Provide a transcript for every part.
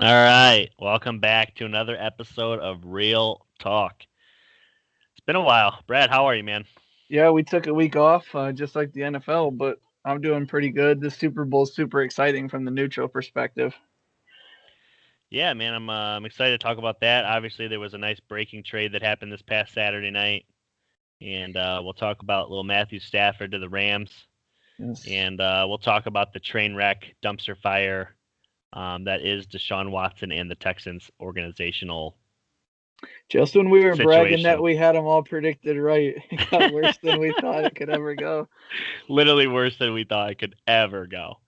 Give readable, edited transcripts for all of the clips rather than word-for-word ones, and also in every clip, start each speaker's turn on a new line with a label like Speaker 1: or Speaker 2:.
Speaker 1: All right, welcome back to another episode of Real Talk. It's been a while. Brad, how are you, man?
Speaker 2: Yeah, we took a week off, just like the NFL, but I'm doing pretty good. The Super Bowl's super exciting from the neutral perspective.
Speaker 1: Yeah, man, I'm excited to talk about that. Obviously, there was a nice breaking trade that happened this past Saturday night, and we'll talk about little Matthew Stafford to the Rams,
Speaker 2: Yes.
Speaker 1: and we'll talk about the train wreck dumpster fire that is Deshaun Watson and the Texans organizational
Speaker 2: Just when we were bragging that
Speaker 1: situation.
Speaker 2: we had them all predicted right, it got worse than we thought it could ever go.
Speaker 1: Literally worse than we thought it could ever go.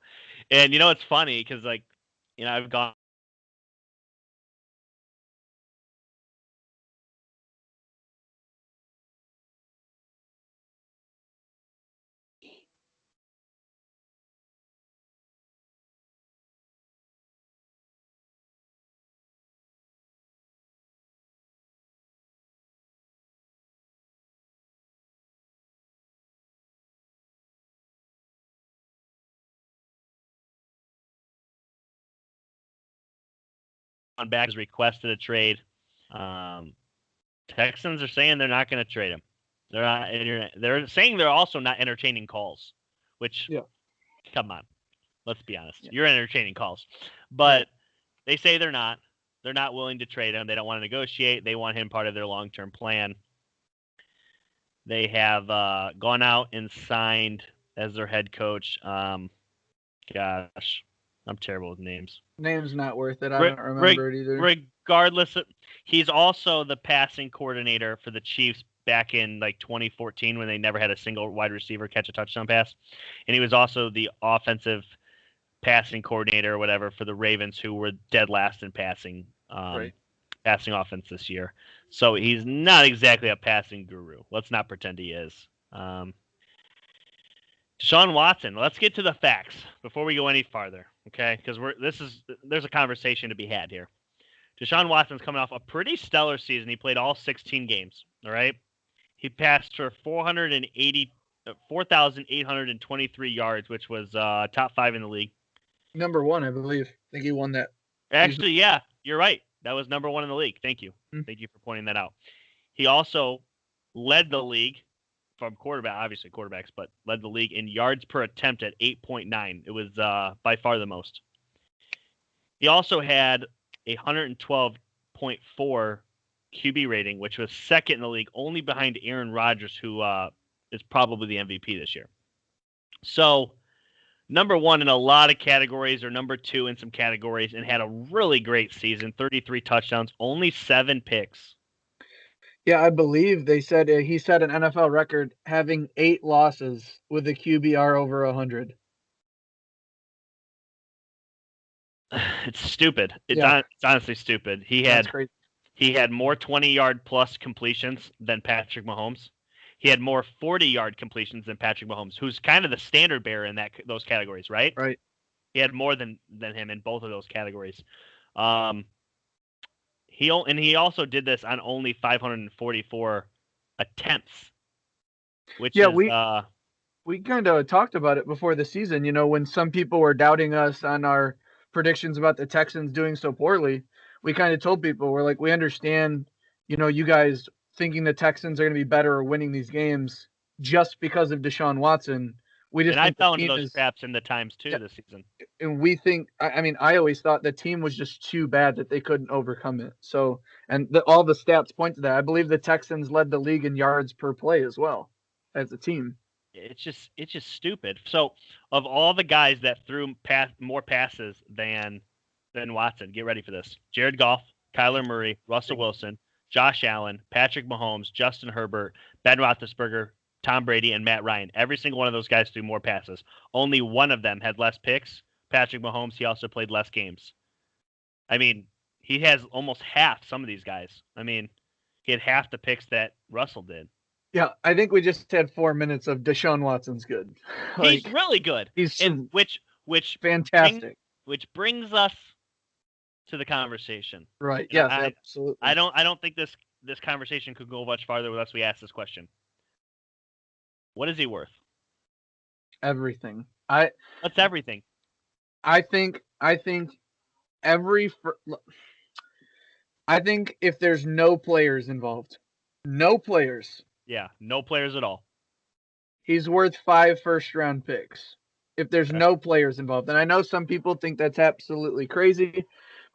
Speaker 1: And it's funny because I've gone back has requested a trade. Um, Texans are saying they're not going to trade him. They're not. They're saying they're also not entertaining calls. Which,
Speaker 2: Yeah,
Speaker 1: come on, let's be honest.
Speaker 2: yeah,
Speaker 1: You're entertaining calls,
Speaker 2: right.
Speaker 1: but they say they're not. They're not willing to trade him. They don't want to negotiate. They want him part of their long-term plan. They have gone out and signed as their head coach. Gosh, I'm terrible with names.
Speaker 2: Name's not worth it. I
Speaker 1: Re-
Speaker 2: don't
Speaker 1: re-
Speaker 2: remember it either.
Speaker 1: regardless of, he's also the passing coordinator for the Chiefs back in like 2014 when they never had a single wide receiver catch a touchdown pass, and he was also the offensive passing coordinator or whatever for the Ravens, who were dead last in
Speaker 2: Right.
Speaker 1: passing offense this year. So he's not exactly a passing guru. Let's not pretend he is. Deshaun Watson. Let's get to the facts before we go any farther, okay? Because there's a conversation to be had here. Deshaun Watson's coming off a pretty stellar season. He played all 16 games. All right, he passed for 4,823 yards, which was top five in the league.
Speaker 2: Number one, I believe. I think he won that. He's
Speaker 1: Actually, yeah, you're right. That was number one in the league. Thank you. Thank you for pointing that out. He also led the league from quarterback, obviously quarterbacks, but led the league in yards per attempt at 8.9. It was by far the most. He also had a 112.4 QB rating, which was second in the league, only behind Aaron Rodgers, who is probably the MVP this year. So, number one in a lot of categories, or number two in some categories, and had a really great season 33 touchdowns, only seven picks.
Speaker 2: Yeah, I believe they said he set an NFL record having 8 losses with a QBR over 100.
Speaker 1: It's stupid.
Speaker 2: Yeah,
Speaker 1: It's honestly stupid.
Speaker 2: that's crazy.
Speaker 1: He had more 20-yard plus completions than Patrick Mahomes. He had more 40-yard completions than Patrick Mahomes, who's kind of the standard bearer in those categories, right?
Speaker 2: Right.
Speaker 1: He had more than him in both of those categories. Um, he also did this on only 544 attempts, which
Speaker 2: Yeah,
Speaker 1: is
Speaker 2: we kind of talked about it before the season. When some people were doubting us on our predictions about the Texans doing so poorly, we kind of told people, we're like, we understand, you guys thinking the Texans are going to be better or winning these games just because of Deshaun Watson. We
Speaker 1: and
Speaker 2: just
Speaker 1: I
Speaker 2: think the
Speaker 1: fell into
Speaker 2: team
Speaker 1: those
Speaker 2: is,
Speaker 1: traps in the times
Speaker 2: yeah,
Speaker 1: too this season.
Speaker 2: and we think, I mean, I always thought the team was just too bad that they couldn't overcome it. So, and all the stats point to that. I believe the Texans led the league in yards per play as well as a team.
Speaker 1: It's just stupid. So, of all the guys that threw more passes than Watson, get ready for this: Jared Goff, Kyler Murray, Russell Wilson, Josh Allen, Patrick Mahomes, Justin Herbert, Ben Roethlisberger, Tom Brady, and Matt Ryan. Every single one of those guys threw more passes. Only one of them had less picks. Patrick Mahomes. He also played less games. I mean, he has almost half some of these guys. I mean, he had half the picks that Russell did.
Speaker 2: Yeah, I think we just had 4 minutes of Deshaun Watson's good.
Speaker 1: He's
Speaker 2: Like
Speaker 1: really good,
Speaker 2: he's
Speaker 1: and which bring
Speaker 2: fantastic.
Speaker 1: which brings us to the conversation.
Speaker 2: Right.
Speaker 1: And
Speaker 2: Yes,
Speaker 1: I
Speaker 2: absolutely.
Speaker 1: don't think this conversation could go much farther unless we ask this question: what is he worth?
Speaker 2: Everything. I
Speaker 1: That's everything.
Speaker 2: I think I think if there's no players involved, no players,
Speaker 1: Yeah, no players at all.
Speaker 2: he's worth 5 first-round picks. If there's
Speaker 1: Okay.
Speaker 2: no players involved. And I know some people think that's absolutely crazy,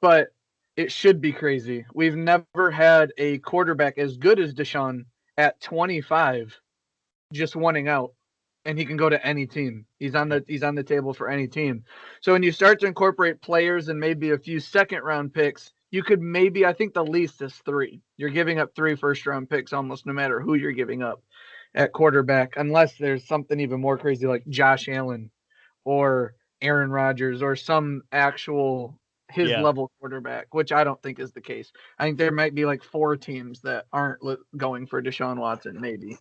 Speaker 2: but it should be crazy. We've never had a quarterback as good as Deshaun at 25 just wanting out, and he can go to any team. He's on the table for any team. So when you start to incorporate players and maybe a few second-round picks, you could maybe, I think the least is 3. You're giving up 3 first-round picks almost no matter who you're giving up at quarterback, unless there's something even more crazy like Josh Allen or Aaron Rodgers or some actual his level quarterback, which I don't think is the case. I think there might be like 4 teams that aren't going for Deshaun Watson, maybe.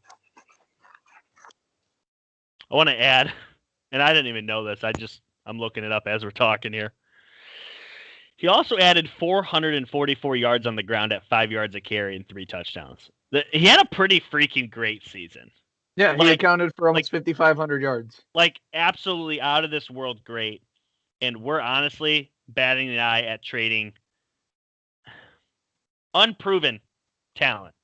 Speaker 1: I want to add, and I didn't even know this. I'm looking it up as we're talking here. He also added 444 yards on the ground at 5 yards a carry and 3 touchdowns. He had a pretty freaking great season.
Speaker 2: Yeah, he accounted for almost 5,500 yards.
Speaker 1: Like, absolutely out of this world great. And we're honestly batting an eye at trading unproven talent.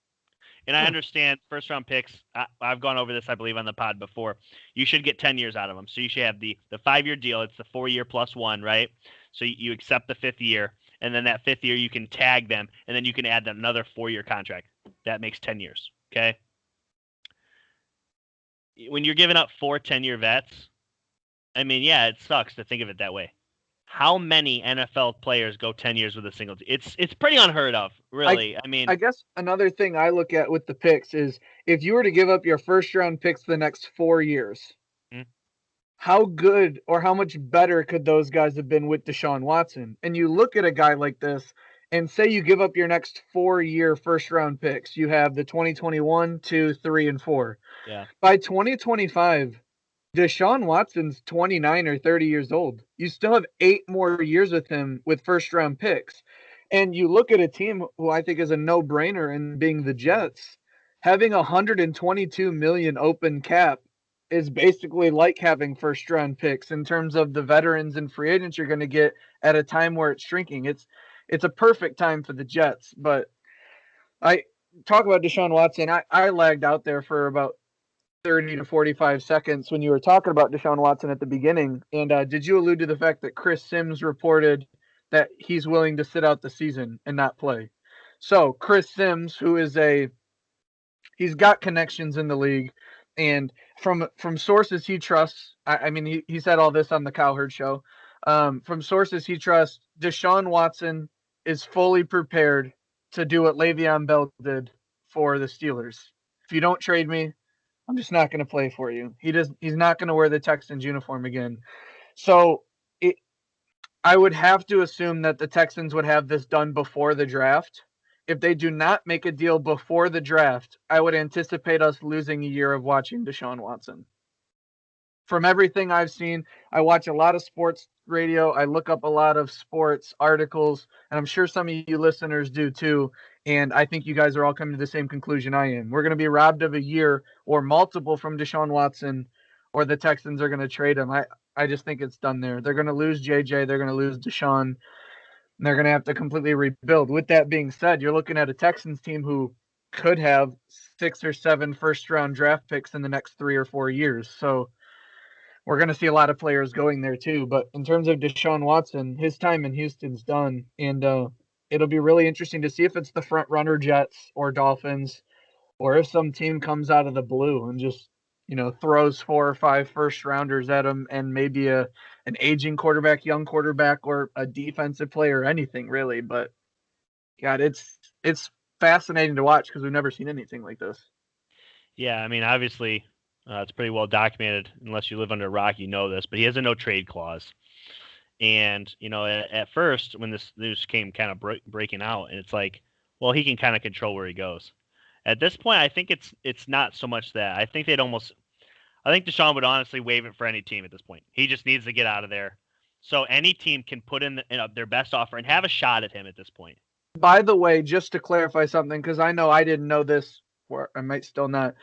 Speaker 1: And I understand first-round picks. I've gone over this, I believe, on the pod before. You should get 10 years out of them. So you should have the 5-year deal. It's the 4-year plus 1, right? So you accept the 5th year, and then that 5th year you can tag them, and then you can add another 4-year contract. That makes 10 years, okay? When you're giving up 4 10-year vets, I mean, yeah, it sucks to think of it that way. How many NFL players go 10 years with a single team? It's pretty unheard of, really.
Speaker 2: I guess another thing I look at with the picks is if you were to give up your first-round picks the next 4 years, how good or how much better could those guys have been with Deshaun Watson? And you look at a guy like this and say you give up your next 4-year first-round picks. You have the 2021, 2, 3, and 4.
Speaker 1: Yeah.
Speaker 2: By 2025, Deshaun Watson's 29 or 30 years old. You still have 8 more years with him with first-round picks. And you look at a team who I think is a no-brainer in being the Jets. Having $122 million open cap is basically like having first-round picks in terms of the veterans and free agents you're going to get at a time where it's shrinking. It's a perfect time for the Jets. But I talk about Deshaun Watson. I lagged out there for about 30 to 45 seconds when you were talking about Deshaun Watson at the beginning. And did you allude to the fact that Chris Sims reported that he's willing to sit out the season and not play? So Chris Sims, who is he's got connections in the league, and from sources he trusts, I mean, he said all this on the Cowherd show. From sources he trusts, Deshaun Watson is fully prepared to do what Le'Veon Bell did for the Steelers. If you don't trade me, I'm just not going to play for you. He's not going to wear the Texans uniform again. So I would have to assume that the Texans would have this done before the draft. If they do not make a deal before the draft, I would anticipate us losing a year of watching Deshaun Watson. From everything I've seen, I watch a lot of sports radio. I look up a lot of sports articles, and I'm sure some of you listeners do too. And I think you guys are all coming to the same conclusion I am. We're going to be robbed of a year or multiple from Deshaun Watson, or the Texans are going to trade him. I just think it's done there. They're going to lose JJ. They're going to lose Deshaun. And they're going to have to completely rebuild. With that being said, you're looking at a Texans team who could have 6 or 7 first-round draft picks in the next 3 or 4 years. So we're going to see a lot of players going there too. But in terms of Deshaun Watson, his time in Houston's done. And it'll be really interesting to see if it's the front runner Jets or Dolphins, or if some team comes out of the blue and just, throws 4 or 5 first rounders at him, and maybe an aging quarterback, young quarterback, or a defensive player, or anything really. But God, it's fascinating to watch because we've never seen anything like this.
Speaker 1: Yeah, I mean, obviously, it's pretty well documented. Unless you live under a rock, you know this. But he has a no trade clause. And at first, when this news came kind of breaking out, and it's like, well, he can kind of control where he goes. At this point, I think it's not so much that. I think Deshaun would honestly waive it for any team at this point. He just needs to get out of there. So any team can put in their best offer and have a shot at him at this point.
Speaker 2: By the way, just to clarify something, because I know I didn't know this, or I might still not.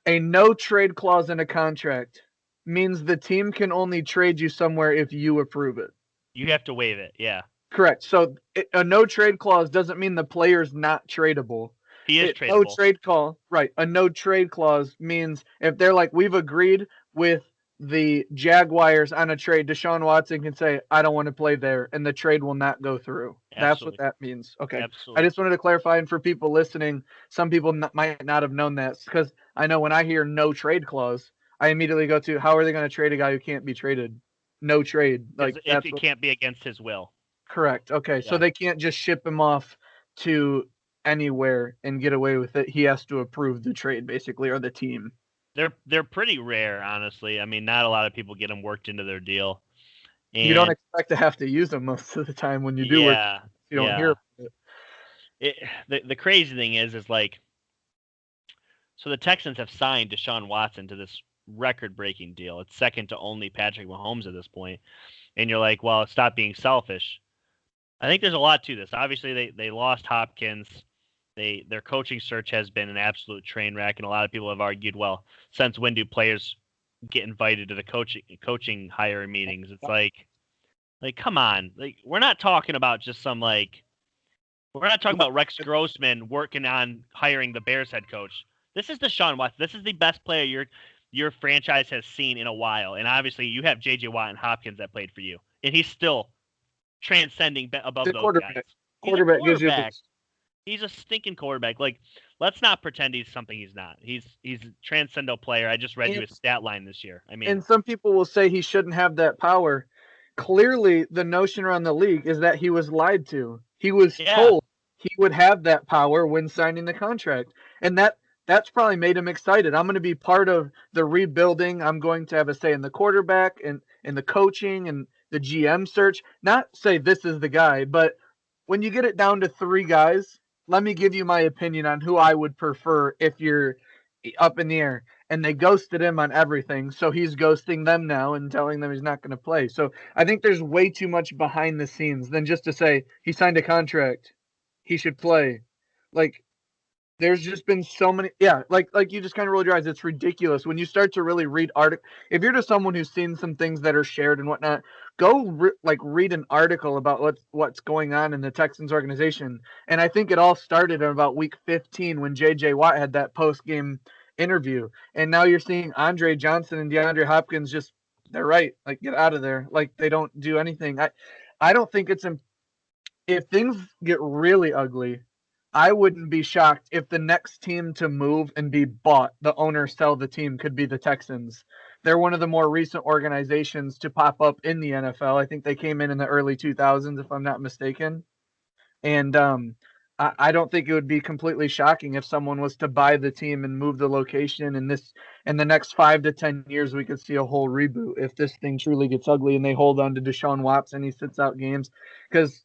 Speaker 2: A no trade clause in a contract means the team can only trade you somewhere if you approve it.
Speaker 1: You have to waive it, yeah.
Speaker 2: Correct. So a no trade clause doesn't mean the player's not tradable.
Speaker 1: He is
Speaker 2: No
Speaker 1: tradable.
Speaker 2: trade call, right? A no trade clause means if they're like, we've agreed with the Jaguars on a trade, Deshaun Watson can say, I don't want to play there, and the trade will not go through. That's what
Speaker 1: Absolutely.
Speaker 2: that means. Okay. I
Speaker 1: Absolutely.
Speaker 2: just wanted to clarify, and for people listening, some people might not have known that, because I know when I hear no trade clause, I immediately go to, how are they going to trade a guy who can't be traded? No trade.
Speaker 1: Because
Speaker 2: Like
Speaker 1: it
Speaker 2: that's what.
Speaker 1: can't be against his will.
Speaker 2: Correct. Okay. So
Speaker 1: Yeah.
Speaker 2: they can't just ship him off to anywhere and get away with it. He has to approve the trade, basically, or the team.
Speaker 1: They're pretty rare, honestly. I mean, not a lot of people get them worked into their deal. And
Speaker 2: You don't expect to have to use them most of the time when you do work.
Speaker 1: yeah,
Speaker 2: You don't
Speaker 1: yeah.
Speaker 2: hear it.
Speaker 1: The crazy thing is like, so the Texans have signed Deshaun Watson to this record-breaking deal. It's second to only Patrick Mahomes at this point. And you're like, well, stop being selfish. I think there's a lot to this. Obviously, they lost Hopkins. Their coaching search has been an absolute train wreck, and a lot of people have argued, well, since when do players get invited to the coaching hire meetings? It's like come on, like we're not talking about just some we're not talking about Rex Grossman working on hiring the Bears head coach. This is Deshaun Watson. This is the best player your franchise has seen in a while, and obviously you have J.J. Watt and Hopkins that played for you, and he's still transcending above
Speaker 2: The
Speaker 1: those
Speaker 2: quarterback.
Speaker 1: guys. He's
Speaker 2: Quarterback
Speaker 1: a
Speaker 2: gives you
Speaker 1: quarterback.
Speaker 2: this.
Speaker 1: He's a stinking quarterback. Like, let's not pretend he's something he's not. He's a transcendental player. I just read you his stat line this year. I mean,
Speaker 2: And some people will say he shouldn't have that power. Clearly, the notion around the league is that he was lied to. He was told he would have that power when signing the contract, and that's probably made him excited. I'm going to be part of the rebuilding. I'm going to have a say in the quarterback and in the coaching and the GM search. Not say this is the guy, but when you get it down to three guys, let me give you my opinion on who I would prefer if you're up in the air. And they ghosted him on everything, so he's ghosting them now and telling them he's not going to play. So I think there's way too much behind the scenes than just to say he signed a contract, he should play. Like, there's just been so many, like you just kind of rolled your eyes. It's ridiculous when you start to really read article. If you're just someone who's seen some things that are shared and whatnot, go read an article about what's going on in the Texans organization. And I think it all started in about week 15 when J.J. Watt had that post game interview, and now you're seeing Andre Johnson and DeAndre Hopkins just, they're right, like, get out of there, like they don't do anything. I don't think it's if things get really ugly, I wouldn't be shocked if the next team to move and be bought, the owner sell the team, could be the Texans. They're one of the more recent organizations to pop up in the NFL. I think they came in the early 2000s, if I'm not mistaken. And I don't think it would be completely shocking if someone was to buy the team and move the location. And in the next 5 to 10 years, we could see a whole reboot if this thing truly gets ugly and they hold on to Deshaun Watson. He sits out games because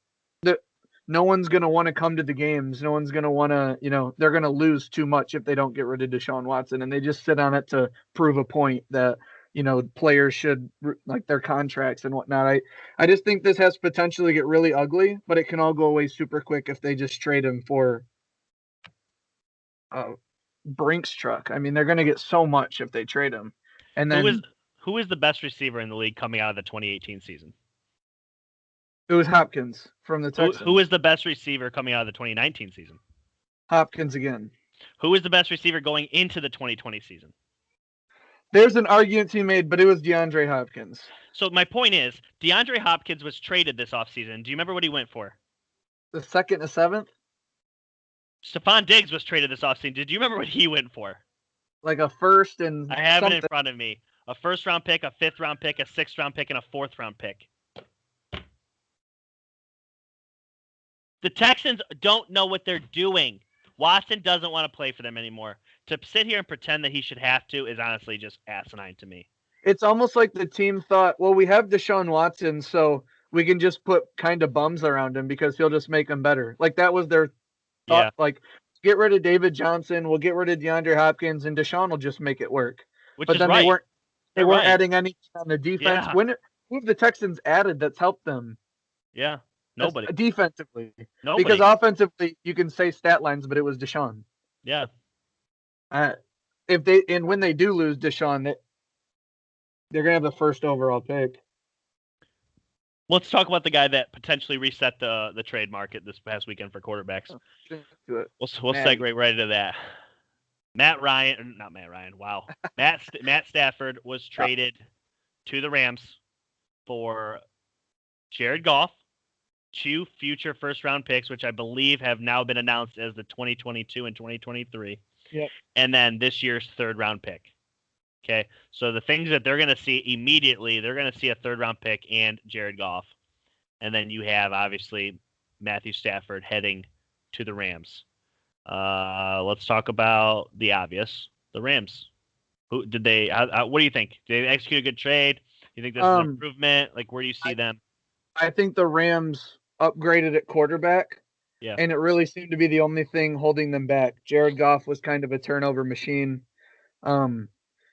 Speaker 2: no one's going to want to come to the games. No one's going to want to, they're going to lose too much if they don't get rid of Deshaun Watson. And they just sit on it to prove a point that, players should like their contracts and whatnot. I just think this has potential to get really ugly, but it can all go away super quick if they just trade him for Brinks truck. I mean, they're going to get so much if they trade him. And then
Speaker 1: who is the best receiver in the league coming out of the 2018 season?
Speaker 2: It was Hopkins from the Texans.
Speaker 1: Who is the best receiver coming out of the 2019 season?
Speaker 2: Hopkins again.
Speaker 1: Who is the best receiver going into the 2020 season?
Speaker 2: There's an argument to be made, but it was DeAndre Hopkins.
Speaker 1: So my point is, DeAndre Hopkins was traded this offseason. Do you remember what he went for?
Speaker 2: The 2nd and 7th?
Speaker 1: Stephon Diggs was traded this offseason. Did you remember what he went for?
Speaker 2: Like a first and
Speaker 1: I have
Speaker 2: something.
Speaker 1: it in front of me. A 1st-round pick, a 5th-round pick, a 6th-round pick, and a 4th-round pick. The Texans don't know what they're doing. Watson doesn't want to play for them anymore. To sit here and pretend that he should have to is honestly just asinine to me.
Speaker 2: It's almost like the team thought, well, we have Deshaun Watson, so we can just put kind of bums around him because he'll just make them better. Like, that was their thought.
Speaker 1: Yeah.
Speaker 2: Like, get rid of David Johnson, we'll get rid of DeAndre Hopkins, and Deshaun will just make it work.
Speaker 1: But then right.
Speaker 2: They weren't adding anything on the defense.
Speaker 1: Yeah.
Speaker 2: Who have the Texans added that's helped them?
Speaker 1: Yeah. Nobody.
Speaker 2: Defensively.
Speaker 1: Nobody.
Speaker 2: Because offensively, you can say stat lines, but it was Deshaun.
Speaker 1: Yeah.
Speaker 2: When they do lose Deshaun, they're gonna have the 1st overall pick.
Speaker 1: Let's talk about the guy that potentially reset the trade market this past weekend for quarterbacks. We'll segue right into that. Not Matt Ryan. Wow, Matt Stafford was traded to the Rams for Jared Goff, 2 future first-round picks, which I believe have now been announced as the 2022 and 2023.
Speaker 2: Yep.
Speaker 1: And then this year's third-round pick. Okay, so the things that they're going to see immediately, they're going to see a third-round pick and Jared Goff. And then you have, obviously, Matthew Stafford heading to the Rams. Let's talk about the obvious, the Rams. What do you think? Did they execute a good trade? Do you think this is an improvement? Like, where do you see them?
Speaker 2: I think the Rams upgraded at quarterback.
Speaker 1: Yeah.
Speaker 2: And it really seemed to be the only thing holding them back. Jared Goff was kind of a turnover machine.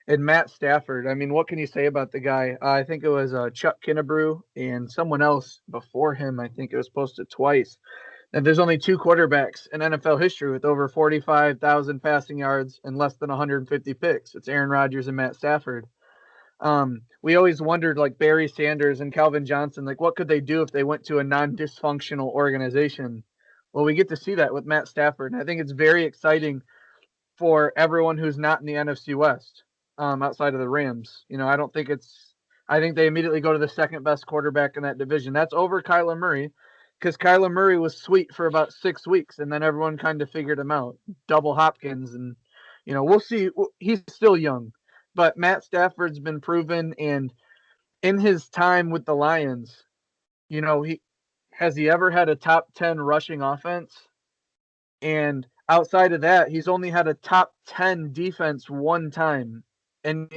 Speaker 2: And Matt Stafford, I mean, what can you say about the guy? I think it was Chuck Kinnebrew and someone else before him. I think it was posted twice. And there's only 2 quarterbacks in NFL history with over 45,000 passing yards and less than 150 picks. It's Aaron Rodgers and Matt Stafford. We always wondered, like Barry Sanders and Calvin Johnson, like what could they do if they went to a non-dysfunctional organization? Well, we get to see that with Matt Stafford. And I think it's very exciting for everyone who's not in the NFC West, outside of the Rams. I think they immediately go to the second best quarterback in that division. That's over Kyler Murray, because Kyler Murray was sweet for about 6 weeks, and then everyone kind of figured him out. Double Hopkins, and we'll see. He's still young, but Matt Stafford's been proven, and in his time with the Lions, has he ever had a top 10 rushing offense? And outside of that, he's only had a top 10 defense one time, and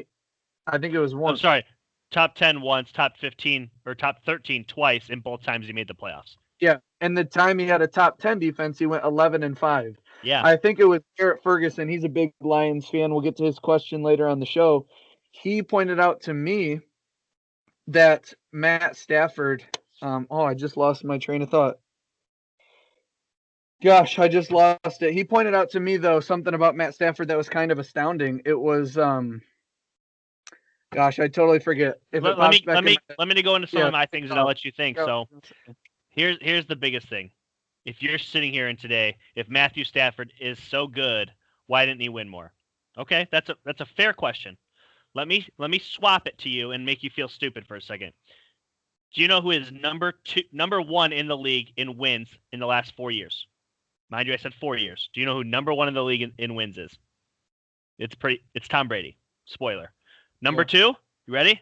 Speaker 2: I think it was once.
Speaker 1: I'm sorry, top 10 once, top 15 or top 13 twice, and both times he made the playoffs.
Speaker 2: Yeah, and the time he had a top 10 defense, he went 11-5.
Speaker 1: Yeah,
Speaker 2: I think it was Garrett Ferguson. He's a big Lions fan. We'll get to his question later on the show. He pointed out to me that Matt Stafford. I just lost my train of thought. Gosh, I just lost it. He pointed out to me, though, something about Matt Stafford that was kind of astounding. It was, gosh, I totally forget.
Speaker 1: Let me go into some of my things, and I'll let you think. So here's the biggest thing. If you're sitting here and today, if Matthew Stafford is so good, why didn't he win more? Okay, that's a fair question. Let me swap it to you and make you feel stupid for a second. Do you know who is number 1 in the league in wins in the last 4 years? Mind you, I said 4 years. Do you know who number 1 in the league in wins is? It's Tom Brady. Spoiler. Number 2, you ready?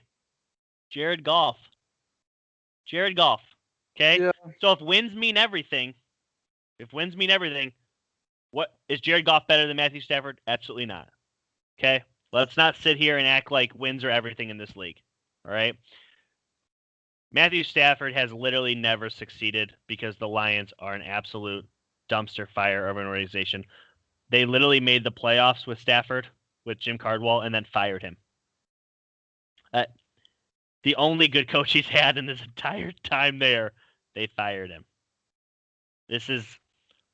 Speaker 1: Jared Goff. Okay? Yeah. So if wins mean everything, what is Jared Goff better than Matthew Stafford? Absolutely not. Okay? Let's not sit here and act like wins are everything in this league. All right? Matthew Stafford has literally never succeeded because the Lions are an absolute dumpster fire of an organization. They literally made the playoffs with Stafford, with Jim Cardwell, and then fired him. The only good coach he's had in this entire time there, they fired him. The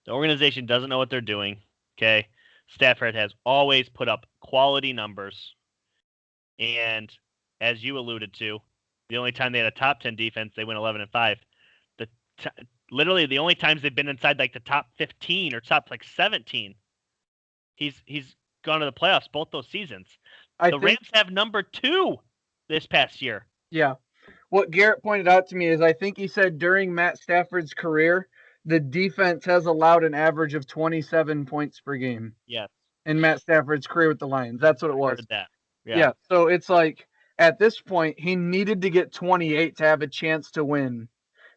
Speaker 1: organization doesn't know what they're doing. Okay, Stafford has always put up quality numbers, and as you alluded to, the only time they had a top 10 defense, they went 11-5. Literally, the only times they've been inside like the top 15 or top like 17, he's gone to the playoffs both those seasons. The Rams have number 2 this past year.
Speaker 2: Yeah. What Garrett pointed out to me is I think he said during Matt Stafford's career, the defense has allowed an average of 27 points per game.
Speaker 1: Yes.
Speaker 2: In Matt Stafford's career with the Lions. That's what it was.
Speaker 1: Heard that.
Speaker 2: Yeah. So it's like at this point, he needed to get 28 to have a chance to win.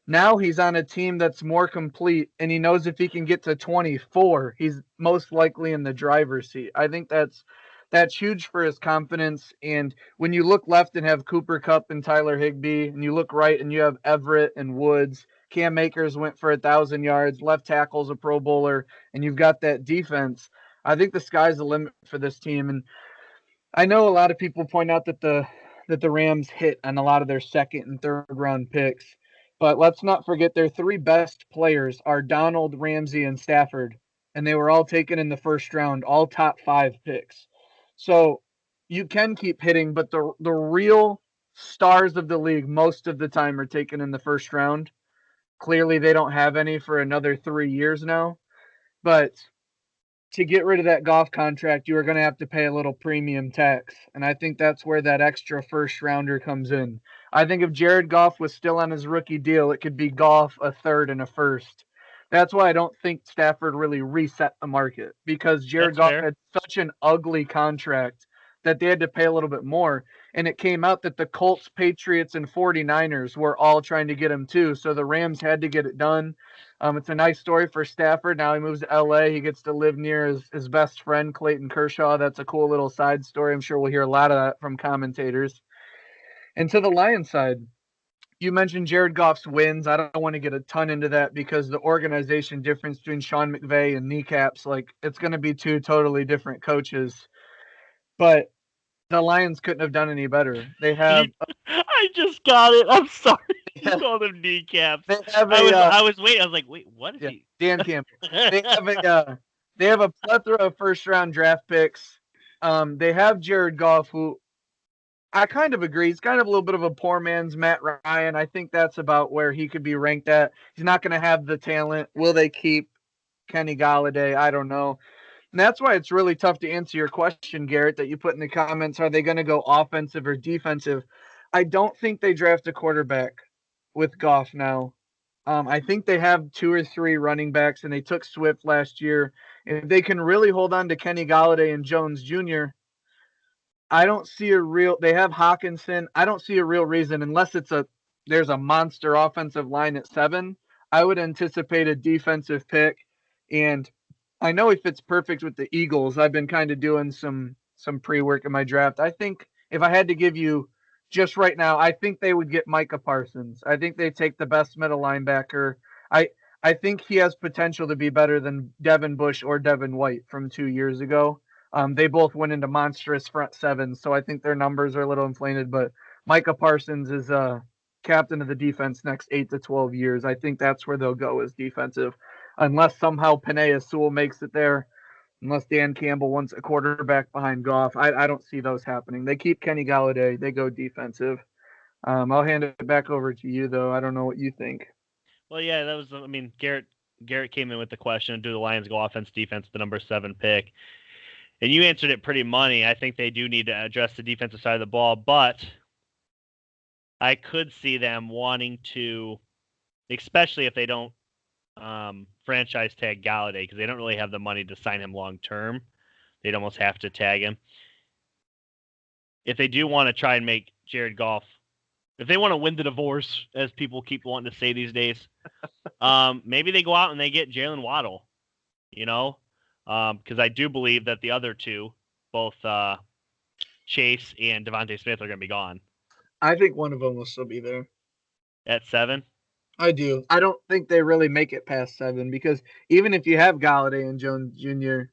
Speaker 2: Now he's on a team that's more complete, and he knows if he can get to 24, he's most likely in the driver's seat. I think that's huge for his confidence. And when you look left and have Cooper Kupp and Tyler Higbee, and you look right and you have Everett and Woods, Cam Akers went for 1,000 yards, left tackle's a Pro Bowler, and you've got that defense, I think the sky's the limit for this team. And I know a lot of people point out that the Rams hit on a lot of their second and third round picks. But let's not forget their 3 best players are Donald, Ramsey, and Stafford, and they were all taken in the first round, all top 5 picks. So you can keep hitting, but the real stars of the league most of the time are taken in the first round. Clearly, they don't have any for another 3 years now. But to get rid of that Goff contract, you are going to have to pay a little premium tax. And I think that's where that extra first rounder comes in. I think if Jared Goff was still on his rookie deal, it could be Goff, a third, and a first. That's why I don't think Stafford really reset the market, because Jared
Speaker 1: That's
Speaker 2: Goff
Speaker 1: fair.
Speaker 2: had such an ugly contract that they had to pay a little bit more. And it came out that the Colts, Patriots, and 49ers were all trying to get him too. So the Rams had to get it done. It's a nice story for Stafford. Now he moves to LA. He gets to live near his best friend, Clayton Kershaw. That's a cool little side story. I'm sure we'll hear a lot of that from commentators. And to the Lions side, you mentioned Jared Goff's wins. I don't want to get a ton into that because the organization difference between Sean McVay and Kneecaps, like, it's going to be two totally different coaches. But the Lions couldn't have done any better. They have.
Speaker 1: I just got it. I'm sorry.
Speaker 2: They
Speaker 1: You
Speaker 2: have,
Speaker 1: called him kneecaps.
Speaker 2: they have
Speaker 1: I was waiting. I was like, wait, what is
Speaker 2: yeah,
Speaker 1: he?
Speaker 2: Dan Campbell. They have a plethora of first round draft picks. They have Jared Goff, who I kind of agree. He's kind of a little bit of a poor man's Matt Ryan. I think that's about where he could be ranked at. He's not going to have the talent. Will they keep Kenny Galladay? I don't know. And that's why it's really tough to answer your question, Garrett, that you put in the comments. Are they going to go offensive or defensive? I don't think they draft a quarterback with Goff now. I think they have 2 or 3 running backs, and they took Swift last year. And if they can really hold on to Kenny Galladay and Jones Jr., I don't see a real. They have Hawkinson. I don't see a real reason unless there's a monster offensive line at 7. I would anticipate a defensive pick, and I know he fits perfect with the Eagles. I've been kind of doing some pre-work in my draft. I think if I had to give you just right now, I think they would get Micah Parsons. I think they take the best middle linebacker. I I think he has potential to be better than Devin Bush or Devin White from 2 years ago. They both went into monstrous front sevens, so I think their numbers are a little inflated. But Micah Parsons is captain of the defense next 8 to 12 years. I think that's where they'll go as defensive, unless somehow Panay Sewell makes it there. Unless Dan Campbell wants a quarterback behind Goff, I don't see those happening. They keep Kenny Galladay. They go defensive. I'll hand it back over to you, though. I don't know what you think.
Speaker 1: Well, yeah, that was. I mean, Garrett came in with the question: do the Lions go offense, defense, the number 7 pick? And you answered it pretty money. I think they do need to address the defensive side of the ball, but I could see them wanting to, especially if they don't franchise tag Galladay, because they don't really have the money to sign him long term. They'd almost have to tag him. If they do want to try and make Jared Goff, if they want to win the divorce, as people keep wanting to say these days, maybe they go out and they get Jalen Waddle, because I do believe that the other two, both Chase and Devontae Smith, are going to be gone.
Speaker 2: I think one of them will still be there.
Speaker 1: At 7?
Speaker 2: I do. I don't think they really make it past 7 because even if you have Galladay and Jones Jr.,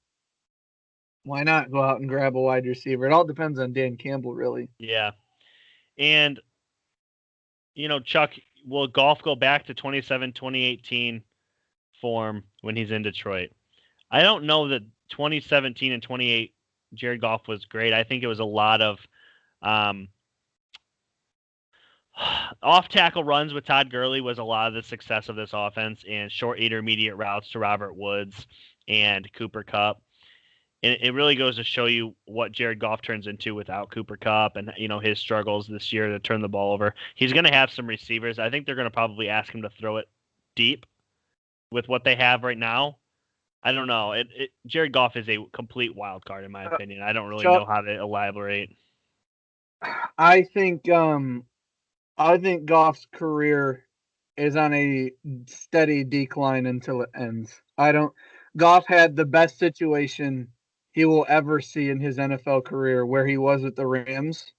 Speaker 2: why not go out and grab a wide receiver? It all depends on Dan Campbell, really.
Speaker 1: Yeah. And, Chuck, will Goff go back to 2018 form when he's in Detroit? I don't know that 2017 and 28 Jared Goff was great. I think it was a lot of off-tackle runs with Todd Gurley was a lot of the success of this offense, and short intermediate routes to Robert Woods and Cooper Kupp. And it really goes to show you what Jared Goff turns into without Cooper Kupp and, his struggles this year to turn the ball over. He's going to have some receivers. I think they're going to probably ask him to throw it deep with what they have right now. I don't know. Jared Goff is a complete wild card, in my opinion. I don't really know how to elaborate.
Speaker 2: I think Goff's career is on a steady decline until it ends. Goff had the best situation he will ever see in his NFL career, where he was with the Rams,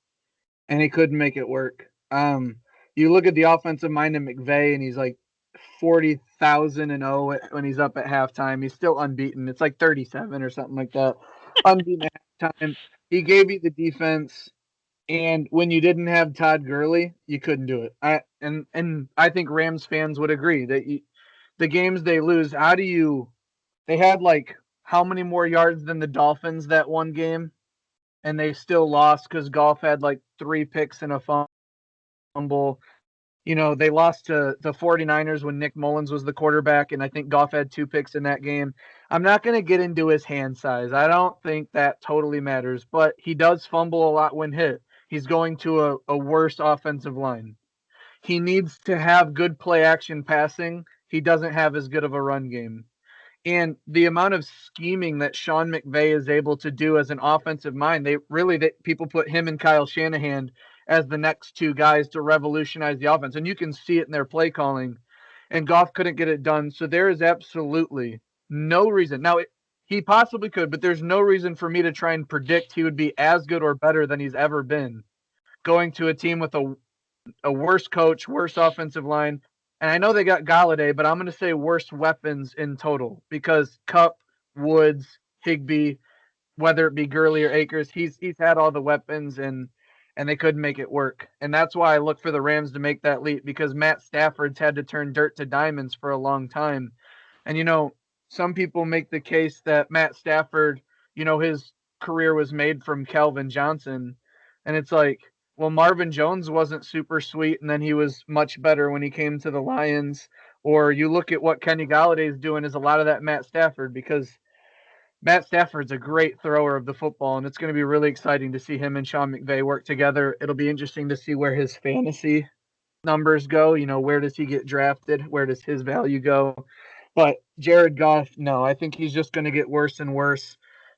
Speaker 2: and he couldn't make it work. You look at the offensive mind of McVay, and he's like 40,000-0 when he's up at halftime. He's still unbeaten. It's like 37 or something like that. Unbeaten at halftime. He gave you the defense. And when you didn't have Todd Gurley, you couldn't do it. And I think Rams fans would agree that the games they lose, they had like how many more yards than the Dolphins that one game, and they still lost because Goff had like 3 picks and a fumble. fumble. They lost to the 49ers when Nick Mullins was the quarterback, and I think Goff had 2 picks in that game. I'm not going to get into his hand size. I don't think that totally matters, but he does fumble a lot when hit. He's going to a worse offensive line. He needs to have good play action passing. He doesn't have as good of a run game. And the amount of scheming that Sean McVay is able to do as an offensive mind, people put him and Kyle Shanahan as the next 2 guys to revolutionize the offense. And you can see it in their play calling. And Goff couldn't get it done. So there is absolutely no reason. Now, he possibly could, but there's no reason for me to try and predict he would be as good or better than he's ever been going to a team with a worse coach, worse offensive line. And I know they got Galladay, but I'm going to say worse weapons in total because Kupp, Woods, Higbee, whether it be Gurley or Akers, he's had all the weapons and they couldn't make it work. And that's why I look for the Rams to make that leap because Matt Stafford's had to turn dirt to diamonds for a long time. And some people make the case that Matt Stafford, his career was made from Calvin Johnson. And it's like, well, Marvin Jones wasn't super sweet, and then he was much better when he came to the Lions. Or you look at what Kenny Galladay is doing is a lot of that Matt Stafford because Matt Stafford's a great thrower of the football, and it's going to be really exciting to see him and Sean McVay work together. It'll be interesting to see where his fantasy numbers go. Where does he get drafted? Where does his value go? But Jared Goff, no, I think he's just going to get worse and worse.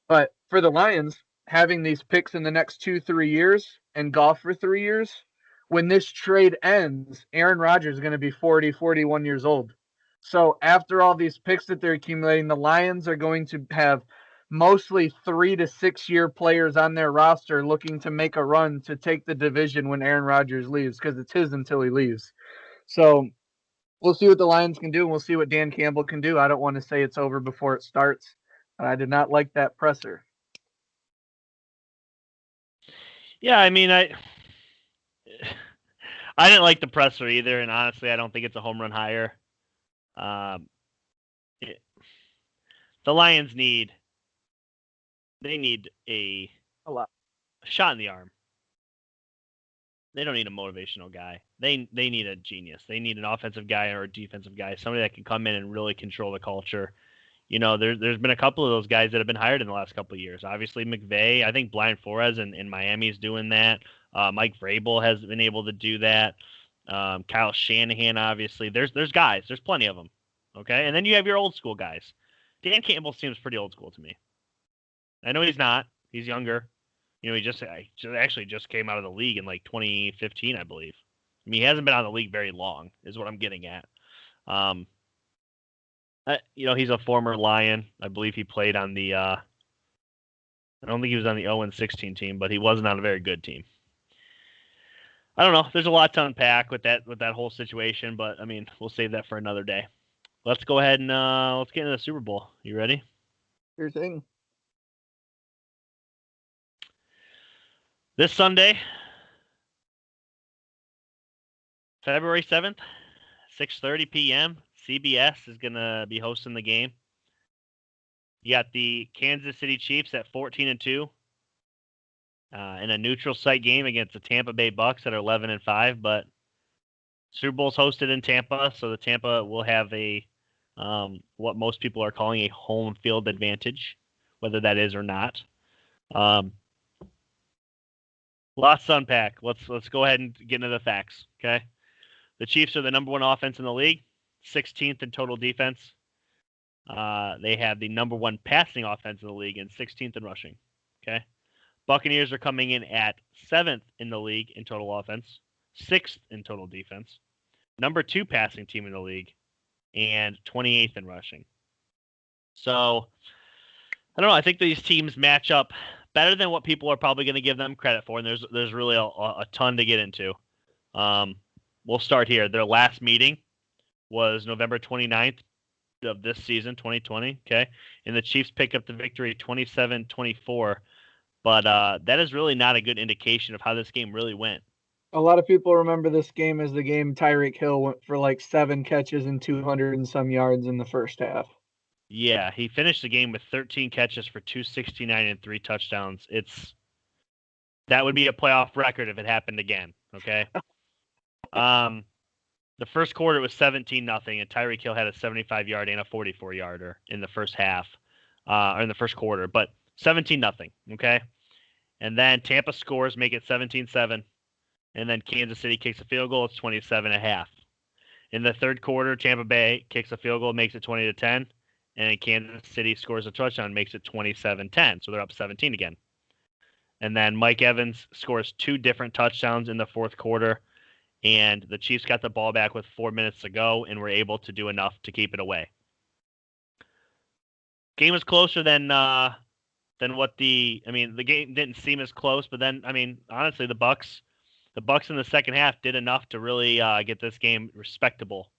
Speaker 2: But for the Lions, having these picks in the next 2-3 years and Goff for 3 years, when this trade ends, Aaron Rodgers is going to be 40, 41 years old. So after all these picks that they're accumulating, the Lions are going to have mostly 3 to 6 year players on their roster looking to make a run to take the division when Aaron Rodgers leaves because it's his until he leaves. So we'll see what the Lions can do, and we'll see what Dan Campbell can do. I don't want to say it's over before it starts. I did not like that presser.
Speaker 1: Yeah, I mean, I didn't like the presser either, and honestly, I don't think it's a home run hire. The Lions need a
Speaker 2: lot.
Speaker 1: Shot in the arm. They don't need a motivational guy. They need a genius. They need an offensive guy or a defensive guy, somebody that can come in and really control the culture. There's been a couple of those guys that have been hired in the last couple of years. Obviously, McVay. I think Brian Flores in Miami is doing that. Mike Vrabel has been able to do that. Kyle Shanahan, obviously. There's guys. There's plenty of them. Okay, and then you have your old school guys. Dan Campbell seems pretty old school to me. I know he's not. He's younger. He just came out of the league in like 2015, I believe. I mean, he hasn't been out of the league very long, is what I'm getting at. He's a former Lion. I believe he played on the. I don't think he was on the 0-16 team, but he wasn't on a very good team. I don't know. There's a lot to unpack with that whole situation, but I mean, we'll save that for another day. Let's go ahead and let's get into the Super Bowl. You ready?
Speaker 2: Sure thing.
Speaker 1: This Sunday, February 7th, 6:30 p.m., CBS is going to be hosting the game. You got the Kansas City Chiefs at 14-2 in a neutral site game against the Tampa Bay Bucks that are 11-5, but Super Bowl's hosted in Tampa, so the Tampa will have a what most people are calling a home field advantage, whether that is or not. Lots to unpack. Let's go ahead and get into the facts, okay? The Chiefs are the number 1 offense in the league, 16th in total defense. They have the number 1 passing offense in the league and 16th in rushing, okay? Buccaneers are coming in at 7th in the league in total offense, 6th in total defense, number 2 passing team in the league, and 28th in rushing. So, I don't know. I think these teams match up better than what people are probably going to give them credit for, and there's really a ton to get into. We'll start here. Their last meeting was November 29th of this season, 2020, okay? And the Chiefs pick up the victory 27-24, but that is really not a good indication of how this game really went.
Speaker 2: A lot of people remember this game as the game Tyreek Hill went for like 7 catches and 200 and some yards in the first half.
Speaker 1: Yeah, he finished the game with 13 catches for 269 and 3 touchdowns. That would be a playoff record if it happened again, okay? The first quarter was 17-0, and Tyreek Hill had a 75-yard and a 44-yarder in the first half, or in the first quarter. But 17-0, okay? And then Tampa scores, make it 17-7, and then Kansas City kicks a field goal. It's 27.5. In the third quarter, Tampa Bay kicks a field goal, makes it 20-10, and Kansas City scores a touchdown, makes it 27-10. So they're up 17 again. And then Mike Evans scores 2 different touchdowns in the fourth quarter, and the Chiefs got the ball back with 4 minutes to go and were able to do enough to keep it away. Game was closer than what the game didn't seem as close, but then honestly the Bucks in the second half did enough to really get this game respectable,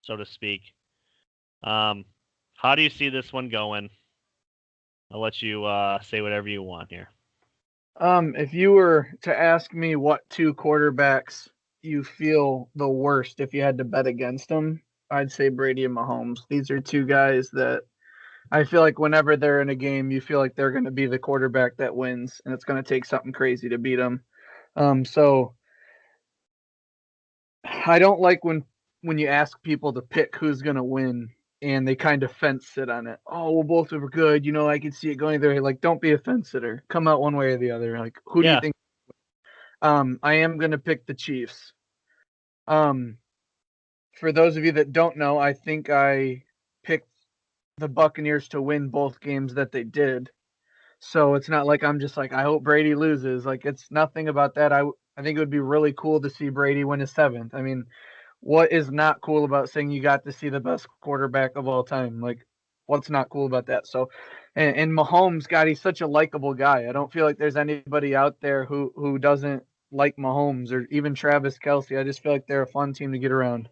Speaker 1: so to speak. How do you see this one going? I'll let you say whatever you want here.
Speaker 2: If you were to ask me what 2 quarterbacks you feel the worst if you had to bet against them, I'd say Brady and Mahomes. These are 2 guys that I feel like whenever they're in a game, you feel like they're going to be the quarterback that wins, and it's going to take something crazy to beat them. So I don't like when you ask people to pick who's going to win, and they kind of fence sit on it. Oh, well, both of them are good. I can see it going either way. Like, don't be a fence sitter. Come out one way or the other. Like, who do you think? I am going to pick the Chiefs. For those of you that don't know, I think I picked the Buccaneers to win both games that they did. So it's not like I'm just like, I hope Brady loses. Like, it's nothing about that. I think it would be really cool to see Brady win his 7th. I mean, what is not cool about saying you got to see the best quarterback of all time? Like, what's not cool about that? So, and Mahomes, God, he's such a likable guy. I don't feel like there's anybody out there who doesn't like Mahomes, or even Travis Kelce. I just feel like they're a fun team to get around.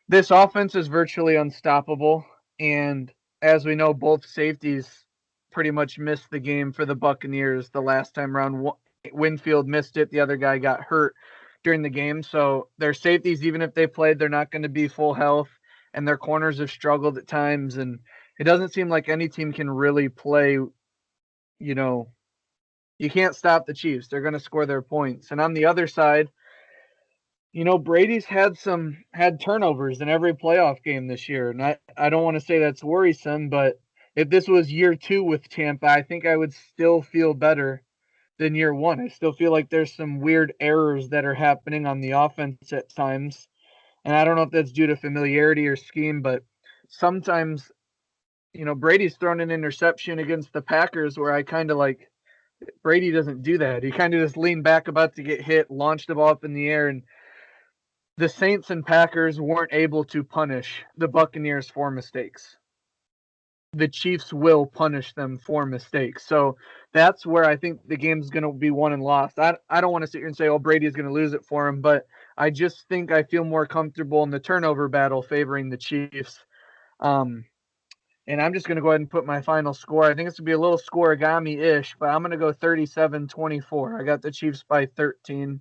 Speaker 2: This offense is virtually unstoppable, and as we know, both safeties pretty much missed the game for the Buccaneers the last time around. Winfield missed it. The other guy got hurt during the game. So their safeties, even if they played, they're not going to be full health, and their corners have struggled at times. And it doesn't seem like any team can really play, you can't stop the Chiefs. They're going to score their points. And on the other side, Brady's had turnovers in every playoff game this year. And I don't want to say that's worrisome, but if this was year 2 with Tampa, I think I would still feel better than year 1. I still feel like there's some weird errors that are happening on the offense at times. And I don't know if that's due to familiarity or scheme, but sometimes, Brady's thrown an interception against the Packers where I kind of like, Brady doesn't do that. He kind of just leaned back about to get hit, launched the ball up in the air, and the Saints and Packers weren't able to punish the Buccaneers for mistakes. The Chiefs will punish them for mistakes. So that's where I think the game's going to be won and lost. I don't want to sit here and say, oh, Brady's going to lose it for him, but I just think I feel more comfortable in the turnover battle favoring the Chiefs. And I'm just going to go ahead and put my final score. I think it's going to be a little scoregami-ish, but I'm going to go 37-24. I got the Chiefs by 13.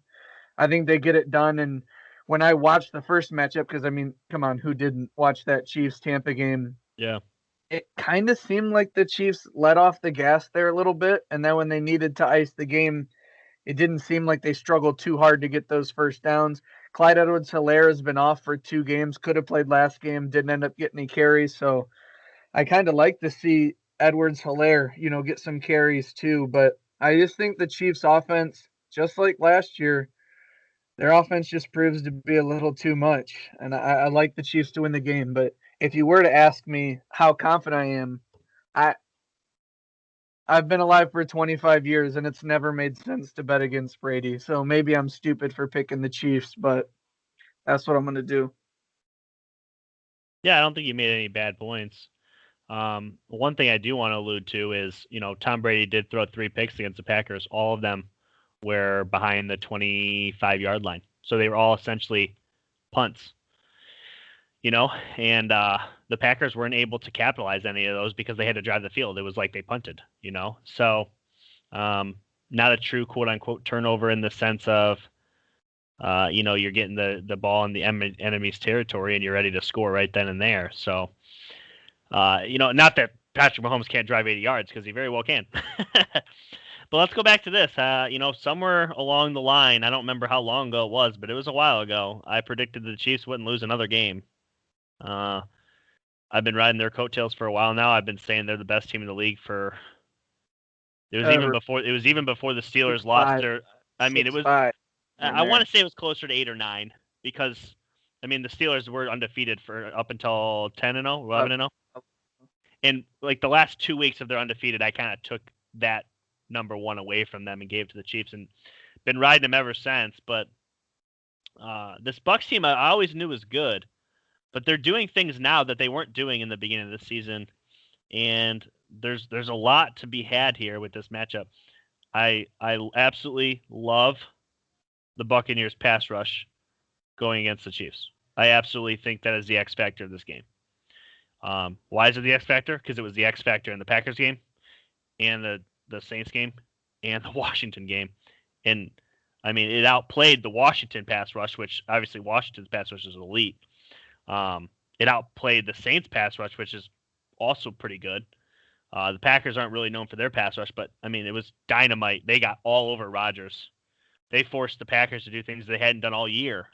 Speaker 2: I think they get it done. And when I watched the first matchup, because, come on, who didn't watch that Chiefs-Tampa game?
Speaker 1: Yeah.
Speaker 2: It kind of seemed like the Chiefs let off the gas there a little bit. And then when they needed to ice the game, it didn't seem like they struggled too hard to get those first downs. Clyde Edwards-Helaire has been off for 2 games, could have played last game, didn't end up getting any carries. So I kind of like to see Edwards-Helaire, get some carries too. But I just think the Chiefs offense, just like last year, their offense just proves to be a little too much. And I like the Chiefs to win the game. But if you were to ask me how confident I am, I've been alive for 25 years, and it's never made sense to bet against Brady. So maybe I'm stupid for picking the Chiefs, but that's what I'm going to do.
Speaker 1: Yeah, I don't think you made any bad points. One thing I do want to allude to is, Tom Brady did throw 3 picks against the Packers. All of them were behind the 25-yard line. So they were all essentially punts, and the Packers weren't able to capitalize any of those because they had to drive the field. It was like they punted, So not a true quote-unquote turnover in the sense of, you're getting the ball in the enemy's territory and you're ready to score right then and there. So, not that Patrick Mahomes can't drive 80 yards, because he very well can. But let's go back to this. Somewhere along the line, I don't remember how long ago it was, but it was a while ago. I predicted the Chiefs wouldn't lose another game. I've been riding their coattails for a while now. I've been saying they're the best team in the league for. It was even before. It was even before the Steelers lost their. I mean, it was. I want to say it was closer to 8 or 9 because, I mean, the Steelers were undefeated for up until 10-0, 11-0, and like the last 2 weeks of their undefeated, I kind of took that number 1 away from them and gave it to the Chiefs, and been riding them ever since. But this Bucs team, I always knew was good, but they're doing things now that they weren't doing in the beginning of the season, and there's a lot to be had here with this matchup. I absolutely love the Buccaneers pass rush going against the Chiefs. I absolutely think that is the X factor of this game. Why is it the X factor? Because it was the X factor in the Packers game, and the Saints game, and the Washington game. And I mean, it outplayed the Washington pass rush, which obviously Washington's pass rush is elite. It outplayed the Saints pass rush, which is also pretty good. The Packers aren't really known for their pass rush, but I mean, it was dynamite. They got all over Rodgers. They forced the Packers to do things they hadn't done all year,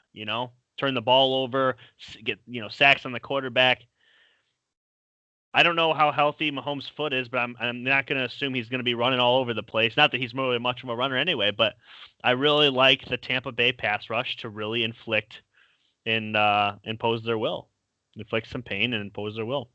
Speaker 1: turn the ball over, get, sacks on the quarterback. I don't know how healthy Mahomes' foot is, but I'm not going to assume he's going to be running all over the place. Not that he's really much of a runner anyway, but I really like the Tampa Bay pass rush to really inflict and impose their will, inflict some pain and impose their will.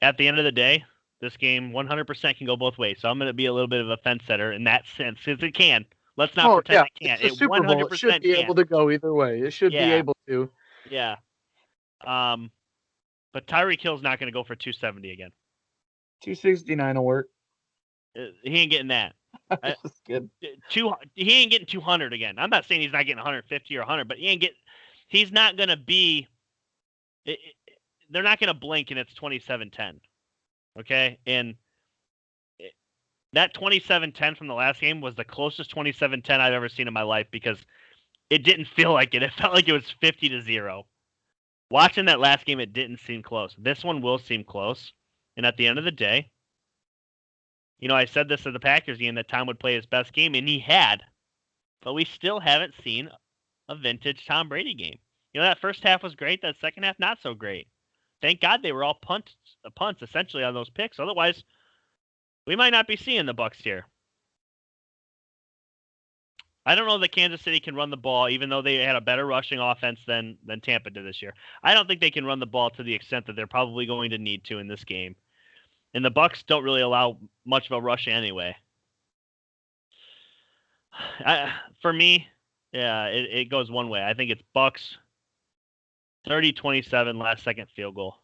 Speaker 1: At the end of the day, this game 100% can go both ways. So I'm going to be a little bit of a fence setter in that sense, because it can. Let's not pretend it can't.
Speaker 2: It's the Super Bowl. It should be able to go either way. It should be able to.
Speaker 1: Yeah. But Tyreek Hill's not going to go for 270 again.
Speaker 2: 269 will work.
Speaker 1: He ain't getting that.
Speaker 2: That's good.
Speaker 1: He ain't getting 200 again. I'm not saying he's not getting 150 or 100, but he's not going to be. They're not going to blink and it's 27-10. Okay? And that 27-10 from the last game was the closest 27-10 I've ever seen in my life, because it didn't feel like it. It felt like it was 50-0. Watching that last game, it didn't seem close. This one will seem close. And at the end of the day, I said this at the Packers game that Tom would play his best game, and he had. But we still haven't seen a vintage Tom Brady game. That first half was great. That second half, not so great. Thank God they were all punts essentially on those picks. Otherwise, we might not be seeing the Bucs here. I don't know that Kansas City can run the ball, even though they had a better rushing offense than Tampa did this year. I don't think they can run the ball to the extent that they're probably going to need to in this game. And the Bucs don't really allow much of a rush anyway. For me, it goes one way. I think it's Bucs 30-27 last-second field goal,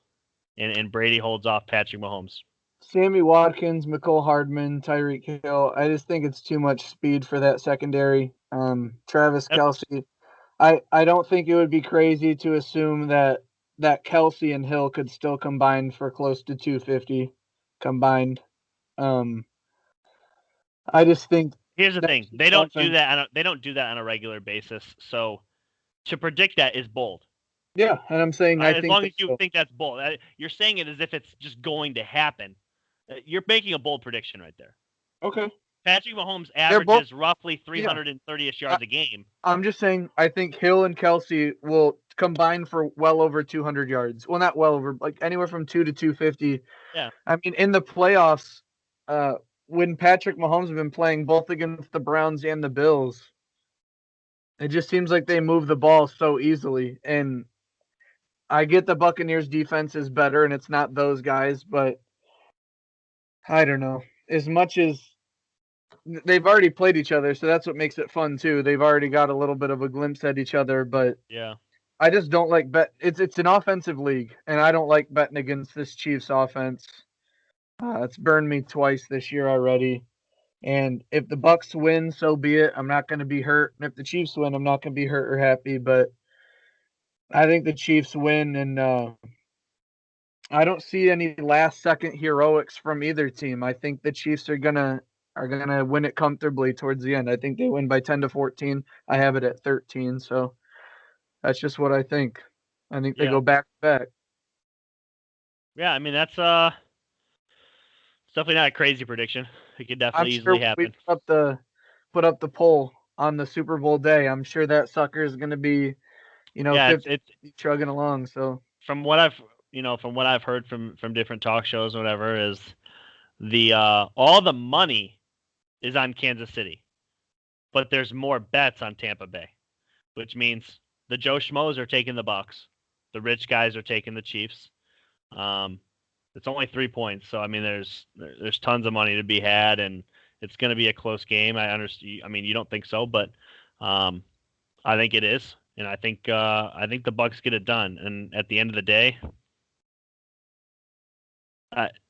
Speaker 1: and Brady holds off Patrick Mahomes.
Speaker 2: Sammy Watkins, McCole Hardman, Tyreek Hill. I just think it's too much speed for that secondary. Travis Kelce. I don't think it would be crazy to assume that Kelce and Hill could still combine for close to 250 combined. I just think
Speaker 1: here's the thing: they don't do that. They don't do that on a regular basis. So to predict that is bold.
Speaker 2: Yeah, and I'm saying
Speaker 1: as long as you think that's bold, you're saying it as if it's just going to happen. You're making a bold prediction right there.
Speaker 2: Okay.
Speaker 1: Patrick Mahomes averages roughly 330-ish yards a game.
Speaker 2: I'm just saying I think Hill and Kelce will combine for well over 200 yards. Well, not well over, like anywhere from 2 to 250.
Speaker 1: Yeah.
Speaker 2: I mean, in the playoffs, when Patrick Mahomes has been playing both against the Browns and the Bills, it just seems like they move the ball so easily. And I get the Buccaneers defense is better and it's not those guys, but I don't know. As much as they've already played each other, so that's what makes it fun too. They've already got a little bit of a glimpse at each other, but I just don't like bet. It's an offensive league, and I don't like betting against this Chiefs offense. It's burned me twice this year already. And if the Bucs win, so be it. I'm not going to be hurt. And if the Chiefs win, I'm not going to be hurt or happy. But I think the Chiefs win, and I don't see any last-second heroics from either team. I think the Chiefs are gonna win it comfortably towards the end. I think they win by 10-14. I have it at 13, so that's just what I think. I think they go back-to-back.
Speaker 1: Yeah, I mean that's definitely not a crazy prediction. It could definitely
Speaker 2: I'm
Speaker 1: easily
Speaker 2: sure we
Speaker 1: happen.
Speaker 2: put up the poll on the Super Bowl day. I'm sure that sucker is going to be,
Speaker 1: Yeah,
Speaker 2: 50
Speaker 1: it's
Speaker 2: chugging along. So
Speaker 1: from what I've heard from different talk shows or whatever is the all the money is on Kansas City, but there's more bets on Tampa Bay, which means the Joe Schmoes are taking the Bucks, the rich guys are taking the Chiefs. Um, it's only 3 points, so I mean, there's tons of money to be had, and it's going to be a close game. I understand. I mean, you don't think so, but um, I think it is, and I think the Bucks get it done. And at the end of the day,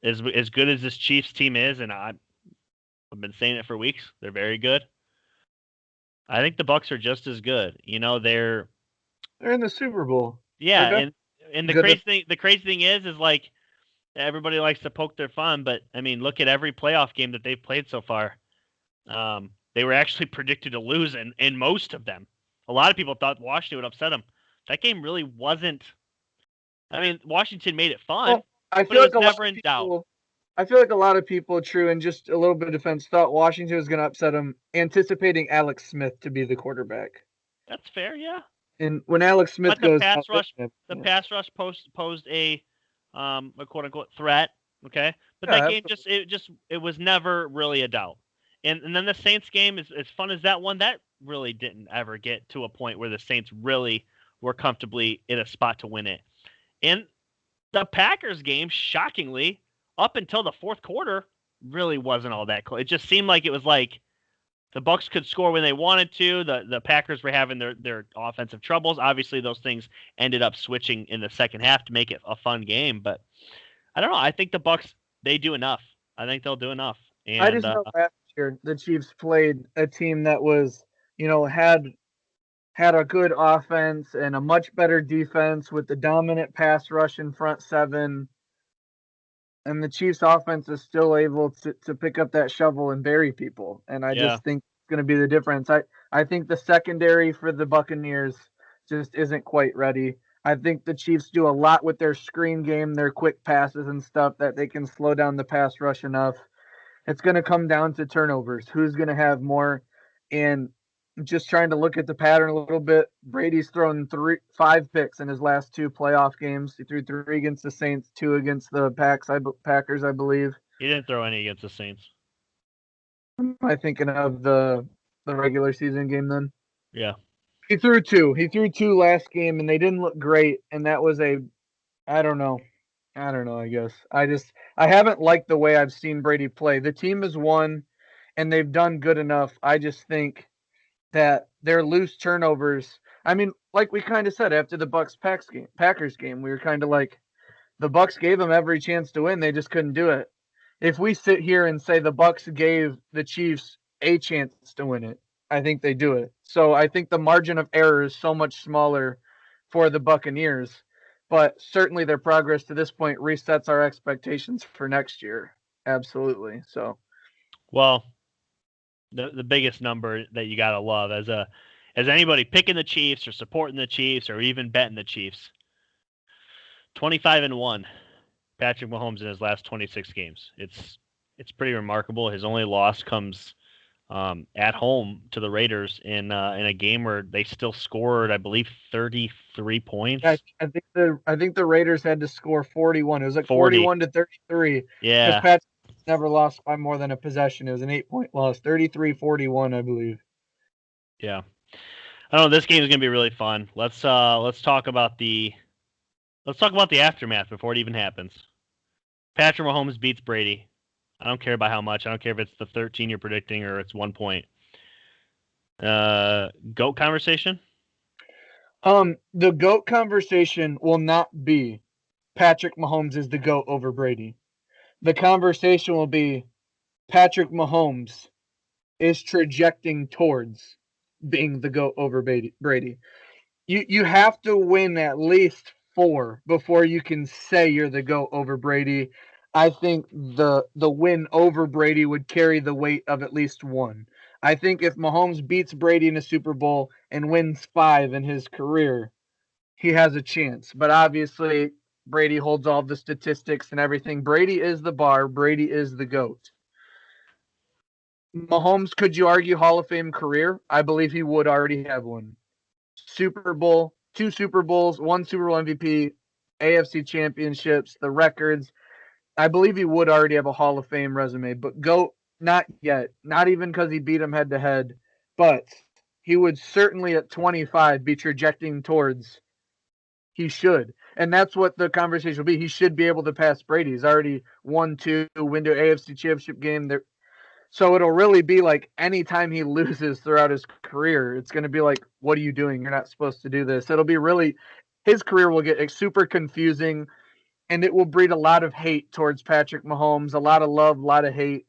Speaker 1: as good as this Chiefs team is, and I've been saying it for weeks, they're very good. I think the Bucks are just as good. They're
Speaker 2: they're in the Super Bowl. They're
Speaker 1: yeah,
Speaker 2: definitely
Speaker 1: and
Speaker 2: good at.
Speaker 1: the crazy thing is like everybody likes to poke their fun, but I mean, look at every playoff game that they've played so far. They were actually predicted to lose in most of them. A lot of people thought Washington would upset them. That game really wasn't. I mean, Washington made it fun,
Speaker 2: Well, I
Speaker 1: but it
Speaker 2: feel
Speaker 1: was
Speaker 2: like a lot
Speaker 1: never
Speaker 2: of
Speaker 1: in doubt.
Speaker 2: people. I feel like a lot of people, true, and just a little bit of defense, thought Washington was going to upset them, anticipating Alex Smith to be the quarterback.
Speaker 1: That's fair, yeah.
Speaker 2: And when Alex Smith
Speaker 1: But the
Speaker 2: goes
Speaker 1: pass
Speaker 2: out,
Speaker 1: rush, the
Speaker 2: yeah,
Speaker 1: pass rush posed a quote unquote threat. Okay, but that game
Speaker 2: absolutely.
Speaker 1: it was never really a doubt. And then the Saints game is as fun as that one. That really didn't ever get to a point where the Saints really were comfortably in a spot to win it. And the Packers game, shockingly, up until the fourth quarter, really wasn't all that close. It just seemed like it was like the Bucks could score when they wanted to. The Packers were having their offensive troubles. Obviously, those things ended up switching in the second half to make it a fun game. But I don't know. I think the Bucks they do enough. I think they'll do enough.
Speaker 2: I
Speaker 1: And
Speaker 2: just know last year the Chiefs played a team that was, had a good offense and a much better defense with the dominant pass rush in front seven. And the Chiefs offense is still able to pick up that shovel and bury people. And I
Speaker 1: yeah,
Speaker 2: just think it's going to be the difference. I think the secondary for the Buccaneers just isn't quite ready. I think the Chiefs do a lot with their screen game, their quick passes and stuff that they can slow down the pass rush enough. It's going to come down to turnovers. Who's going to have more? And just trying to look at the pattern a little bit. Brady's thrown 5 picks in his last 2 playoff games. He threw 3 against the Saints, 2 against the Packers, I believe.
Speaker 1: he didn't throw any against the Saints.
Speaker 2: Am I thinking of the regular season game then?
Speaker 1: Yeah.
Speaker 2: He threw 2. He threw 2 last game, and they didn't look great. And that was I don't know. I don't know. I guess I haven't liked the way I've seen Brady play. The team has won, and they've done good enough. I just think that their loose turnovers. I mean, like we kind of said after the Packers game, we were kind of like the Bucks gave them every chance to win, they just couldn't do it. If we sit here and say the Bucks gave the Chiefs a chance to win it, I think they do it. So I think the margin of error is so much smaller for the Buccaneers, but certainly their progress to this point resets our expectations for next year. Absolutely. So
Speaker 1: Well, the biggest number that you gotta love as anybody picking the Chiefs or supporting the Chiefs or even betting the Chiefs. 25-1. Patrick Mahomes in his last 26 games. It's pretty remarkable. His only loss comes at home to the Raiders in a game where they still scored, I believe, 33 points.
Speaker 2: yeah, I think the Raiders had to score 41. It was like
Speaker 1: 40.
Speaker 2: 41 to 33 because
Speaker 1: Yeah,
Speaker 2: Patrick never lost by more than a possession. It was an 8-point loss, 33-41, I believe.
Speaker 1: yeah. I don't know. This game is gonna be really fun. Let's talk about the aftermath before it even happens. Patrick Mahomes beats Brady. I don't care about how much. I don't care if it's the 13 you're predicting or it's 1 point. GOAT conversation?
Speaker 2: The GOAT conversation will not be Patrick Mahomes is the GOAT over Brady. The conversation will be Patrick Mahomes is trajecting towards being the GOAT over Brady. You have to win at least 4 before you can say you're the GOAT over Brady. I think the win over Brady would carry the weight of at least 1. I think if Mahomes beats Brady in a Super Bowl and wins 5 in his career, he has a chance. But obviously, Brady holds all the statistics and everything. Brady is the bar. Brady is the GOAT. Mahomes, could you argue Hall of Fame career? I believe he would already have one. Super Bowl, 2 Super Bowls, 1 Super Bowl MVP, AFC championships, the records. I believe he would already have a Hall of Fame resume, but GOAT, not yet. Not even because he beat him head to head, but he would certainly at 25 be trajecting towards he should. And that's what the conversation will be. He should be able to pass Brady. He's already won 2, win to AFC championship game. So it'll really be like anytime he loses throughout his career, it's going to be like, what are you doing? You're not supposed to do this. It'll be really, his career will get super confusing, and it will breed a lot of hate towards Patrick Mahomes, a lot of love, a lot of hate.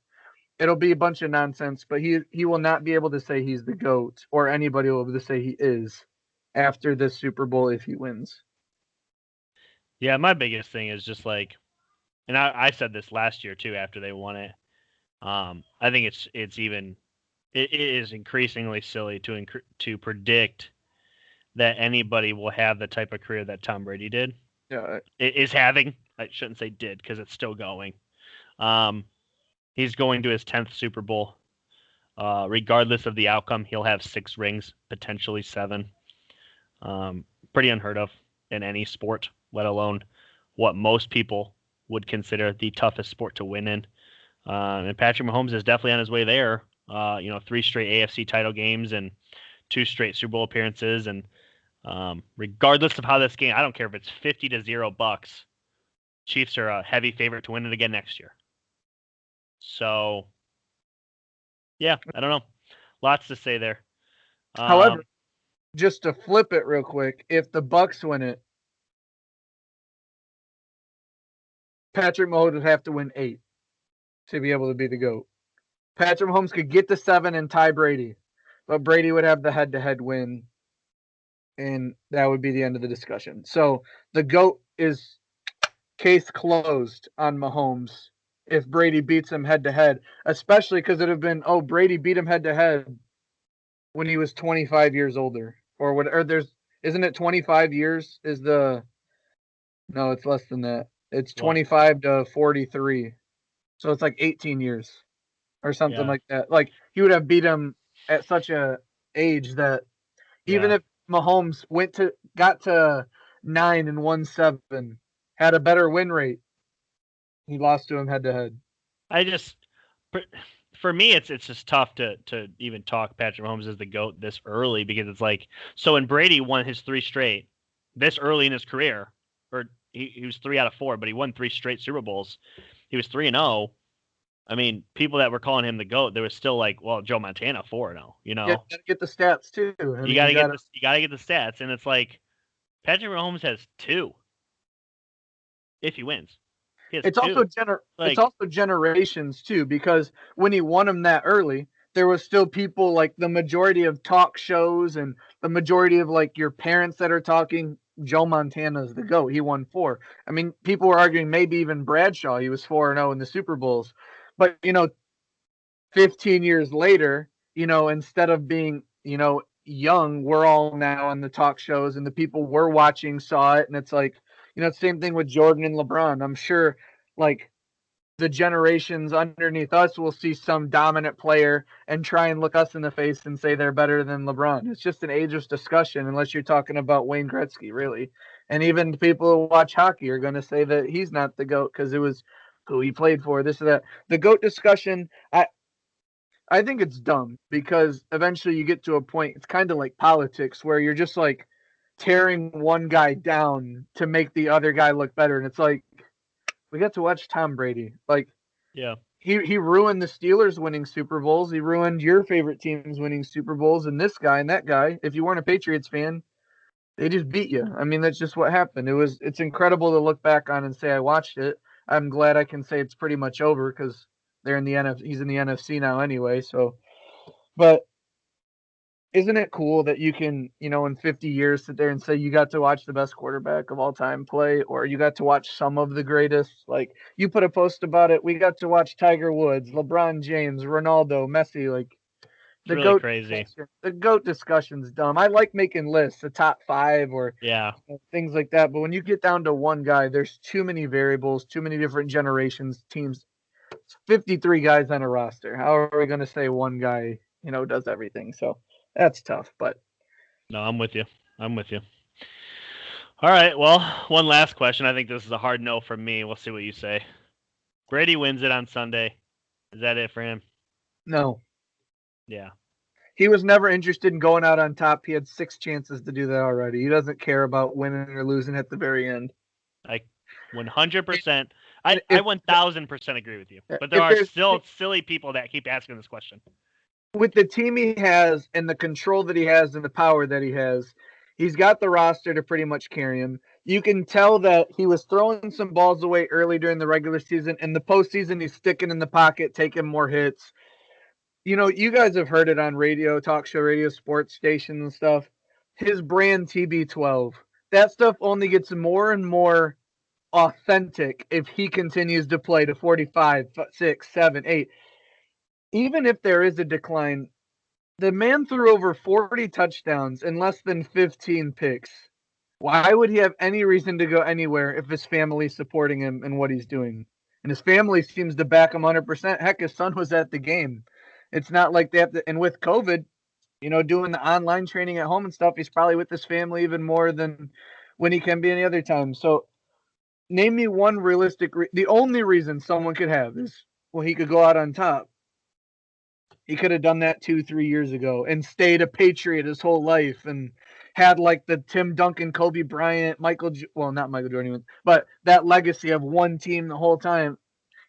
Speaker 2: It'll be a bunch of nonsense, but he will not be able to say he's the GOAT, or anybody will be able to say he is after this Super Bowl if he wins.
Speaker 1: Yeah, my biggest thing is just like, and I said this last year too after they won it. I think it is increasingly silly to predict that anybody will have the type of career that Tom Brady did.
Speaker 2: Yeah,
Speaker 1: Is having. I shouldn't say did because it's still going. He's going to his 10th Super Bowl. Regardless of the outcome, he'll have 6 rings, potentially 7. Pretty unheard of in any sport, let alone what most people would consider the toughest sport to win in. And Patrick Mahomes is definitely on his way there. 3 straight AFC title games and 2 straight Super Bowl appearances. And regardless of how this game, I don't care if it's 50-0 Bucks. Chiefs are a heavy favorite to win it again next year. So, yeah, I don't know. Lots to say there.
Speaker 2: However, just to flip it real quick, if the Bucks win it, Patrick Mahomes would have to win 8 to be able to be the GOAT. Patrick Mahomes could get to 7 and tie Brady, but Brady would have the head-to-head win, and that would be the end of the discussion. So the GOAT is case closed on Mahomes if Brady beats him head-to-head, especially because it would have been, Brady beat him head-to-head when he was 25 years older. Or what? Or isn't it 25 years is the – no, it's less than that. It's 25 to 43. So it's like 18 years or something like that. Like, he would have beat him at such a age that even if Mahomes got to 9 and won 7, had a better win rate, he lost to him head to head.
Speaker 1: For me, it's just tough to even talk Patrick Mahomes as the GOAT this early because it's like, so when Brady won his 3 straight this early in his career, or he was 3 out of 4, but he won 3 straight Super Bowls. He was 3-0. I mean, people that were calling him the GOAT, they were still like, well, Joe Montana 4-0. You know,
Speaker 2: you gotta get the stats too.
Speaker 1: You gotta get the stats, and it's like Patrick Mahomes has 2 if he wins.
Speaker 2: It's also generations too, because when he won them that early, there was still people like the majority of talk shows and the majority of like your parents that are talking. Joe Montana's the GOAT. He won 4. I mean, people were arguing maybe even Bradshaw. He was 4-0 in the Super Bowls, but 15 years later, instead of being young, we're all now on the talk shows, and the people we're watching saw it, and it's like. Same thing with Jordan and LeBron. I'm sure, like, the generations underneath us will see some dominant player and try and look us in the face and say they're better than LeBron. It's just an ageless discussion, unless you're talking about Wayne Gretzky, really. And even people who watch hockey are going to say that he's not the GOAT because it was who he played for, this or that. The GOAT discussion, I think it's dumb because eventually you get to a point, it's kind of like politics, where you're just like, tearing one guy down to make the other guy look better. And it's like, we got to watch Tom Brady. Like, he ruined the Steelers winning Super Bowls. He ruined your favorite teams winning Super Bowls. And this guy and that guy, if you weren't a Patriots fan, they just beat you. I mean, that's just what happened. It's incredible to look back on and say I watched it. I'm glad I can say it's pretty much over because they're in the NFC. He's in the NFC now anyway. So, but isn't it cool that you can, in 50 years sit there and say you got to watch the best quarterback of all time play, or you got to watch some of the greatest? Like, you put a post about it. We got to watch Tiger Woods, LeBron James, Ronaldo, Messi. Like,
Speaker 1: the GOAT crazy.
Speaker 2: The GOAT discussion's dumb. I like making lists, the top 5 or things like that. But when you get down to one guy, there's too many variables, too many different generations, teams. It's 53 guys on a roster. How are we going to say one guy, does everything? So that's tough. But
Speaker 1: No, I'm with you. All right. Well, one last question. I think this is a hard no from me. We'll see what you say. Brady wins it on Sunday. Is that it for him?
Speaker 2: no,
Speaker 1: Yeah.
Speaker 2: he was never interested in going out on top. He had 6 chances to do that already. He doesn't care about winning or losing at the very end.
Speaker 1: I 100%. I
Speaker 2: If
Speaker 1: 1000% agree with you. But there
Speaker 2: if
Speaker 1: are
Speaker 2: there's
Speaker 1: still silly people that keep asking this question.
Speaker 2: with the team he has and the control that he has and the power that he has, he's got the roster to pretty much carry him. You can tell that he was throwing some balls away early during the regular season. In the postseason, he's sticking in the pocket, taking more hits. You guys have heard it on radio, talk show radio, sports stations and stuff. His brand TB12. That stuff only gets more and more authentic if he continues to play to 45, 6, 7, 8. Even if there is a decline, the man threw over 40 touchdowns and less than 15 picks. Why would he have any reason to go anywhere if his family's supporting him and what he's doing? And his family seems to back him 100%. Heck, his son was at the game. It's not like they have to. And with COVID, doing the online training at home and stuff, he's probably with his family even more than when he can be any other time. So, name me one realistic. The only reason someone could have is, well, he could go out on top. He could have done that 2-3 years ago and stayed a Patriot his whole life and had like the Tim Duncan, Kobe Bryant, not Michael Jordan, but that legacy of one team the whole time.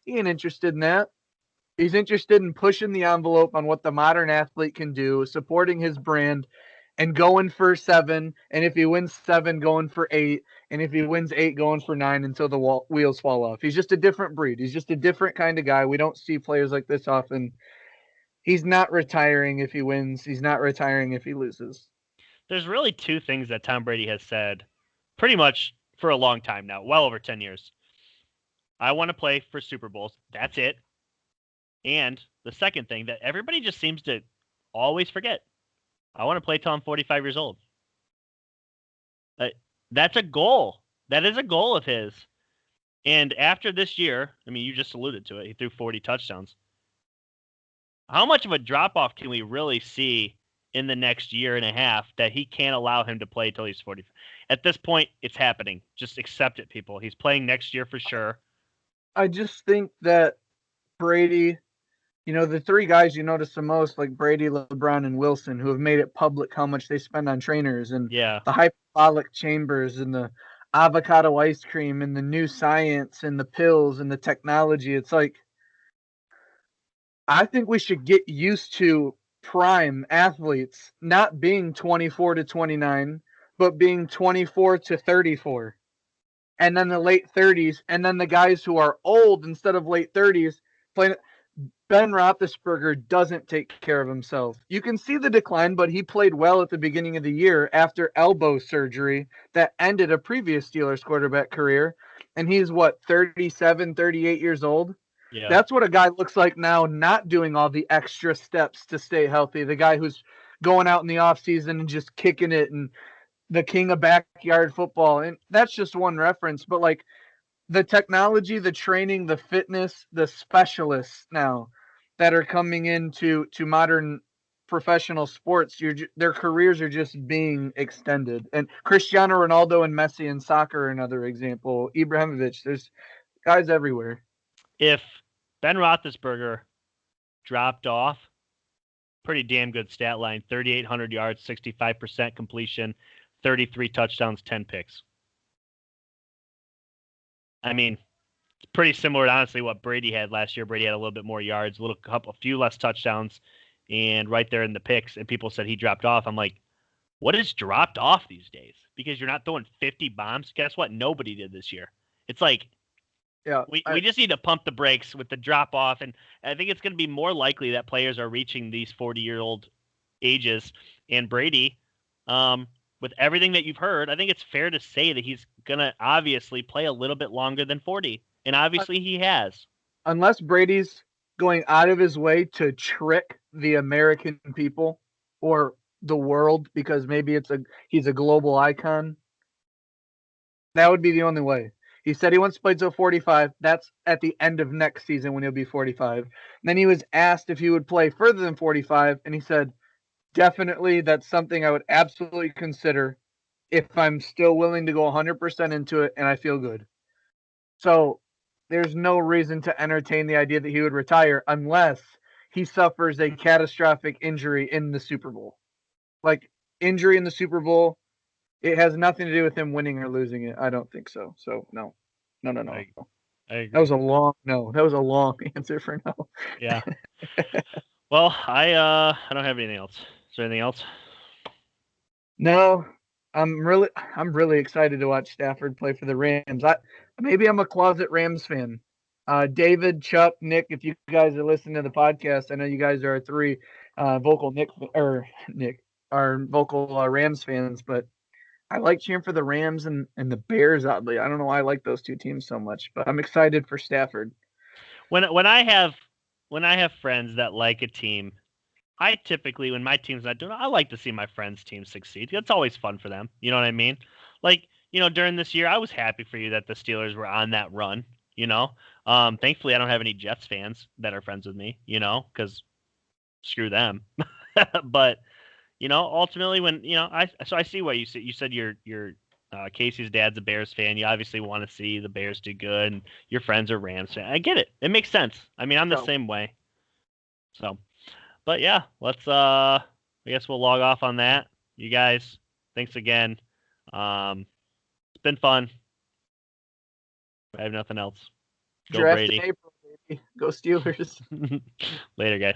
Speaker 2: He ain't interested in that. He's interested in pushing the envelope on what the modern athlete can do, supporting his brand, and going for 7. And if he wins 7, going for 8. And if he wins 8, going for 9 until the wheels fall off. He's just a different breed. He's just a different kind of guy. We don't see players like this often. He's not retiring if he wins. He's not retiring if he loses.
Speaker 1: There's really 2 things that Tom Brady has said pretty much for a long time now, well over 10 years. I want to play for Super Bowls. That's it. And the second thing that everybody just seems to always forget, I want to play till I'm 45 years old. That's a goal. That is a goal of his. And after this year, I mean, you just alluded to it. He threw 40 touchdowns. How much of a drop-off can we really see in the next year and a half that he can't allow him to play till he's 40? At this point, it's happening. Just accept it, people. He's playing next year for sure.
Speaker 2: I just think that Brady, the 3 guys you notice the most, like Brady, LeBron, and Wilson, who have made it public how much they spend on trainers and the hyperbolic chambers and the avocado ice cream and the new science and the pills and the technology. It's like, I think we should get used to prime athletes not being 24 to 29, but being 24 to 34. And then the late 30s, and then the guys who are old instead of late 30s playing. Ben Roethlisberger doesn't take care of himself. You can see the decline, but he played well at the beginning of the year after elbow surgery that ended a previous Steelers quarterback career. And he's 37, 38 years old?
Speaker 1: Yeah.
Speaker 2: That's what a guy looks like now, not doing all the extra steps to stay healthy. The guy who's going out in the offseason and just kicking it and the king of backyard football. And that's just one reference. But like the technology, the training, the fitness, the specialists now that are coming into modern professional sports, their careers are just being extended. And Cristiano Ronaldo and Messi in soccer are another example. Ibrahimovic, there's guys everywhere.
Speaker 1: If Ben Roethlisberger dropped off, pretty damn good stat line, 3,800 yards, 65% completion, 33 touchdowns, 10 picks. I mean, it's pretty similar to honestly what Brady had last year. Brady had a little bit more yards, a few less touchdowns, and right there in the picks. And people said he dropped off. I'm like, what is dropped off these days? Because you're not throwing 50 bombs. Guess what? Nobody did this year. It's like,
Speaker 2: yeah,
Speaker 1: we just need to pump the brakes with the drop off. And I think it's going to be more likely that players are reaching these 40-year-old ages. And Brady, with everything that you've heard, I think it's fair to say that he's going to obviously play a little bit longer than 40. And obviously he has.
Speaker 2: Unless Brady's going out of his way to trick the American people or the world because maybe he's a global icon, that would be the only way. He said he wants to play till 45. That's at the end of next season when he'll be 45. And then he was asked if he would play further than 45, and he said, definitely, that's something I would absolutely consider if I'm still willing to go 100% into it and I feel good. So there's no reason to entertain the idea that he would retire unless he suffers a catastrophic injury in the Super Bowl. Like, injury in the Super Bowl, it has nothing to do with him winning or losing it. I don't think so. So no. I
Speaker 1: agree.
Speaker 2: That was a long no. That was a long answer for no.
Speaker 1: Yeah. Well, I don't have anything else. Is there anything else?
Speaker 2: No, I'm really excited to watch Stafford play for the Rams. Maybe I'm a closet Rams fan. David, Chuck, Nick, if you guys are listening to the podcast, I know you guys are three vocal Rams fans, but I like cheering for the Rams and the Bears. Oddly, I don't know why I like those two teams so much, but I'm excited for Stafford.
Speaker 1: When I have friends that like a team, I typically, when my team's not doing it, I like to see my friends' team succeed. It's always fun for them. You know what I mean? Like, during this year, I was happy for you that the Steelers were on that run. Thankfully, I don't have any Jets fans that are friends with me. Because screw them. But ultimately, when I see what you said. You said your Casey's dad's a Bears fan. You obviously want to see the Bears do good, and your friends are Rams fans. I get it. It makes sense. I mean, I'm the same way. So. But yeah, let's I guess we'll log off on that. You guys, thanks again. It's been fun. I have nothing else. Go
Speaker 2: Draft
Speaker 1: Brady.
Speaker 2: in April, baby. Go Steelers.
Speaker 1: Later, guys.